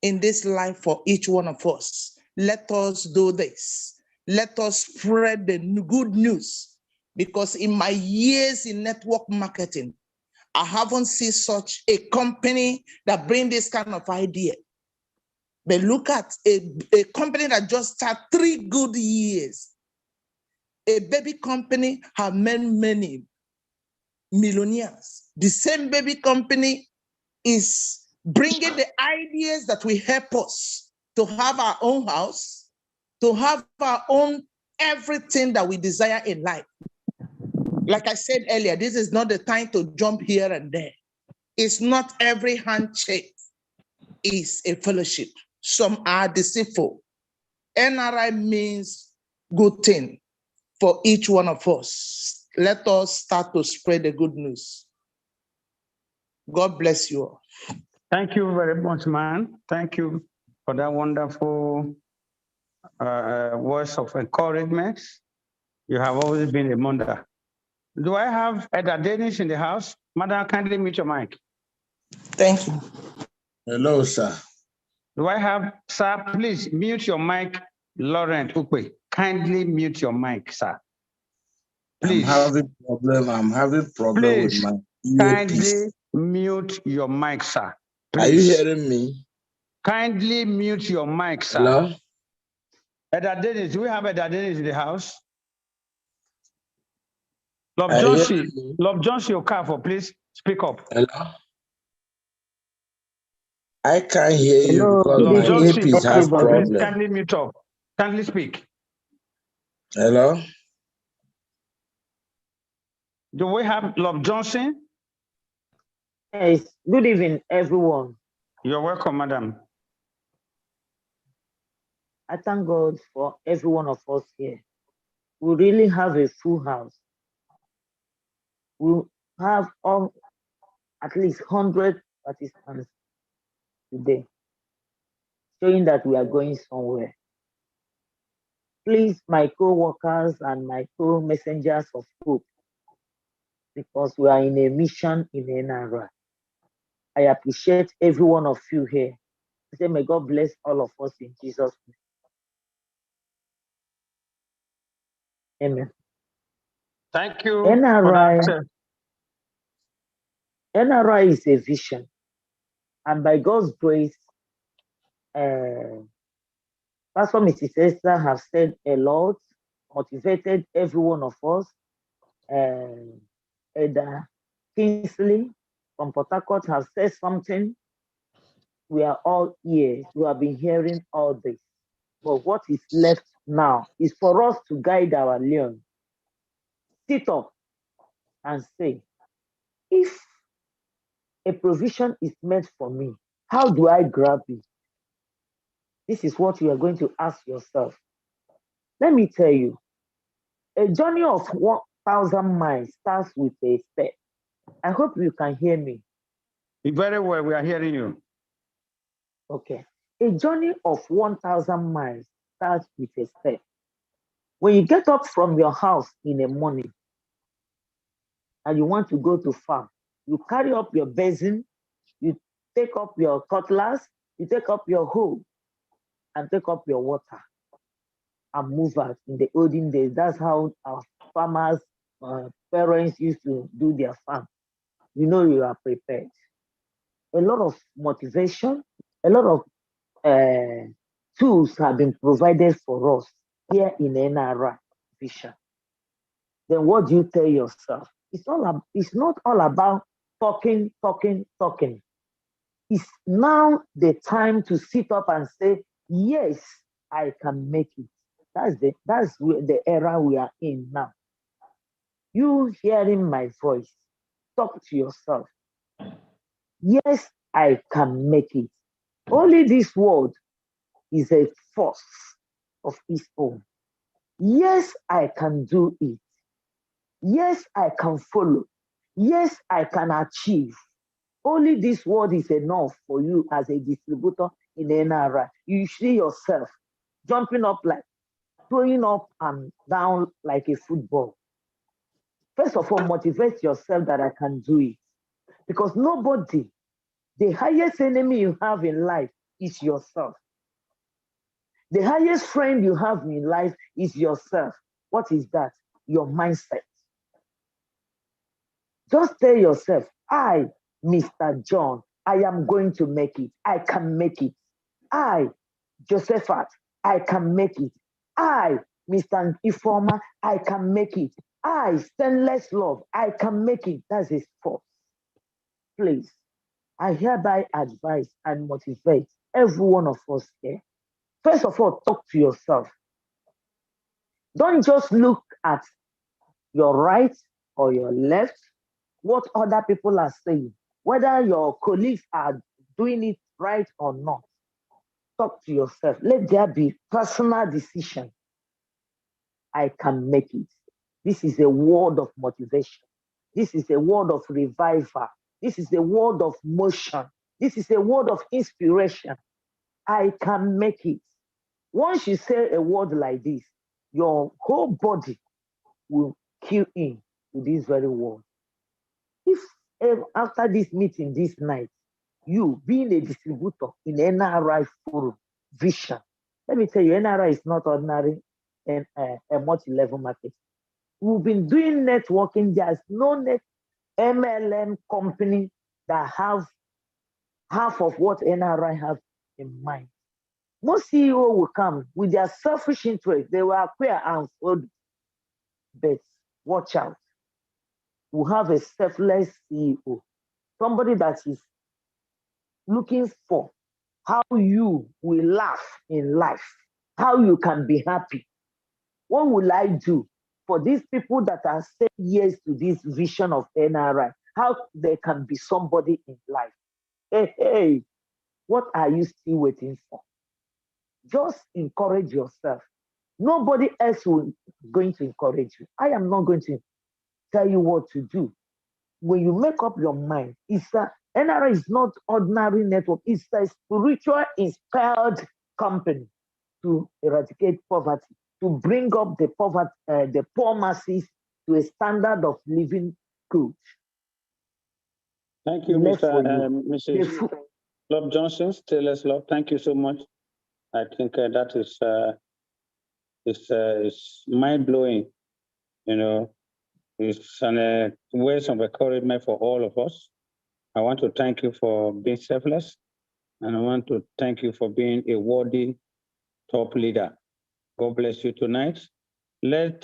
in this life for each one of us. Let us do this. Let us spread the good news, because in my years in network marketing, I haven't seen such a company that bring this kind of idea. But look at a company that just started 3 good years. A baby company have many millionaires. The same baby company is bringing the ideas that will help us to have our own house, to have our own everything that we desire in life. Like I said earlier, this is not the time to jump here and there. It's not every handshake is a fellowship. Some are deceitful. NRI means good thing for each one of us. Let us start to spread the good news. God bless you all. Thank you very much, man. Thank you for that wonderful words of encouragement. You have always been a mother. Do I have Edda Danish in the house? Madam, kindly mute your mic. Thank you. Hello, sir. Do I have, sir, please mute your mic, Laurent Ukwe. Kindly mute your mic, sir. Please. I'm having problem with my kindly earpiece. mute your mic, sir. Please. Are you hearing me? Kindly mute your mic, sir. Hello? Edda Dennis, do we have Edda Dennis in the house? Love Johnson Okafor, please speak up. Hello? I can't hear you because my earpiece has problem. Please kindly mute up. Kindly speak. Hello? Do we have Love Johnson? Yes. Good evening, everyone. You're welcome, madam. I thank God for every one of us here. We really have a full house. We have at least 100 participants today, showing that we are going somewhere. Please, my co-workers and my co-messengers of hope, because we are in a mission in NRI. I appreciate every one of you here. I say, may God bless all of us in Jesus' name. Amen. Thank you. NRI is a vision. And by God's grace, Pastor Mrs. Esther have said a lot, motivated every one of us. Edda Kingsley from Port Harcourt have said something. We are all ears. We have been hearing all this. But what is left now is for us to guide our learn. Sit up and say, if a provision is made for me, how do I grab it? This is what you are going to ask yourself. Let me tell you, a journey of 1,000 miles starts with a step. I hope you can hear me. Very well, we are hearing you. Okay. A journey of 1,000 miles starts with a step. When you get up from your house in the morning and you want to go to farm, you carry up your basin, you take up your cutlass, you take up your hoe, and take up your water and move out. In the olden days, that's how our farmers, parents used to do their farm. You know you are prepared. A lot of motivation, a lot of tools have been provided for us here in NRI Vision. Then what do you tell yourself? It's not all about talking. It's now the time to sit up and say, yes, I can make it. That's the era we are in now. You hearing my voice, talk to yourself. Yes, I can make it. Only this word is a force of its own. Yes, I can do it. Yes, I can follow. Yes, I can achieve. Only this word is enough for you as a distributor in NRI. You see yourself jumping up, like throwing up and down like a football. First of all, motivate yourself that I can do it. Because nobody, the highest enemy you have in life is yourself. The highest friend you have in life is yourself. What is that? Your mindset. Just tell yourself, I, Mr. John, I am going to make it. I can make it. I, Josephat, I can make it. I, Mr. Ifoma, I can make it. I, Stainless Love, I can make it. That's his force. Please, I hereby advise and motivate every one of us here. First of all, talk to yourself. Don't just look at your right or your left, what other people are saying, whether your colleagues are doing it right or not. Talk to yourself. Let there be personal decision. I can make it. This is a word of motivation. This is a word of revival. This is a word of motion. This is a word of inspiration. I can make it. Once you say a word like this, your whole body will cue in to this very word. If after this meeting this night, you being a distributor in NRI Forum Vision, let me tell you, NRI is not ordinary and a multi-level market. We've been doing networking. There's no MLM company that have half of what NRI have in mind. Most CEO will come with their selfish interest. They will acquire and fold. But watch out. We have a selfless CEO, somebody that is looking for how you will laugh in life, how you can be happy. What will I do for these people that are saying yes to this vision of NRI? How they can be somebody in life? Hey, what are you still waiting for? Just encourage yourself. Nobody else will going to encourage you. I am not going to tell you what to do. When you make up your mind, NRI is not ordinary network. It's a spiritual inspired company to eradicate poverty, to bring up the poor masses to a standard of living good. Thank you, Mrs. Love Johnson, Stainless Love. Thank you so much. I think that is mind blowing. You know, it's a words of encouragement for all of us. I want to thank you for being selfless, and I want to thank you for being a worthy top leader. God bless you tonight. Let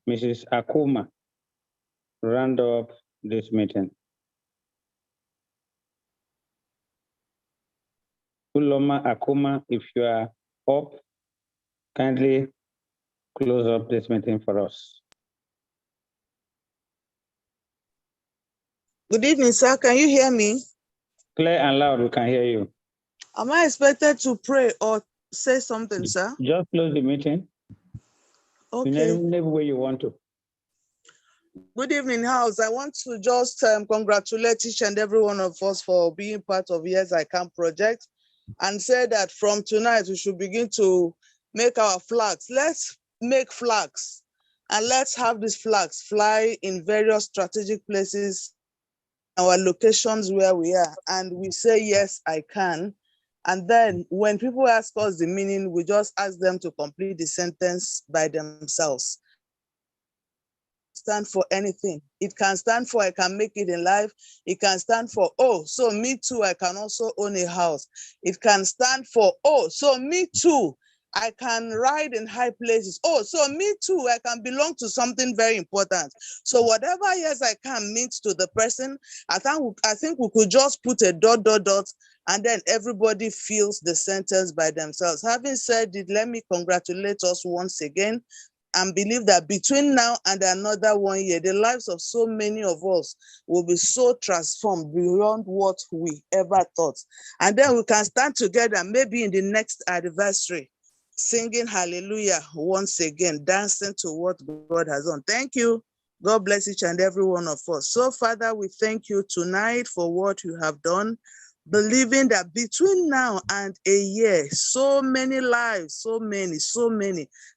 Mrs. Akuma round up this meeting. Uloma Akuma, if you are up, kindly close up this meeting for us. Good evening, sir. Can you hear me? Clear and loud, we can hear you. Am I expected to pray or say something, sir? Just close the meeting. Okay. In any way you want to. Good evening, House. I want to just congratulate each and every one of us for being part of Yes I Can project and say that from tonight we should begin to make our flags. Let's make flags and let's have these flags fly in various strategic places, our locations where we are, and we say, yes, I can. And then when people ask us the meaning, we just ask them to complete the sentence by themselves. Stand for anything. It can stand for I can make it in life. It can stand for, oh, so me too, I can also own a house. It can stand for, oh, so me too, I can ride in high places. Oh, so me too, I can belong to something very important. So whatever yes I can means to the person, I think we could just put a ... and then everybody feels the sentence by themselves. Having said it, let me congratulate us once again and believe that between now and another 1 year, the lives of so many of us will be so transformed beyond what we ever thought. And then we can stand together, maybe in the next anniversary, singing hallelujah once again, dancing to what God has done. Thank you. God bless each and every one of us. So, Father, we thank you tonight for what you have done, believing that between now and a year, so many lives, so many,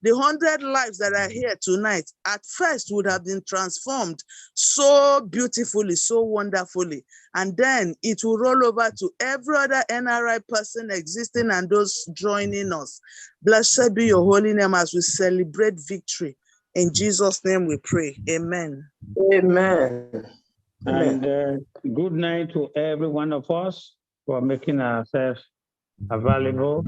the 100 lives that are here tonight at first would have been transformed so beautifully, so wonderfully. And then it will roll over to every other NRI person existing and those joining us. Blessed be your holy name as we celebrate victory. In Jesus' name we pray. Amen. Amen. And good night to every one of us for making ourselves available.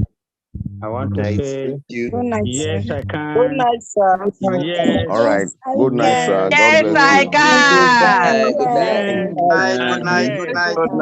I want to say, Good night, yes, sir. I can. Good night, sir. Yes. All right. Good night, sir. God Yes, bless I you. can. Good night. Yes. Good night. Good night.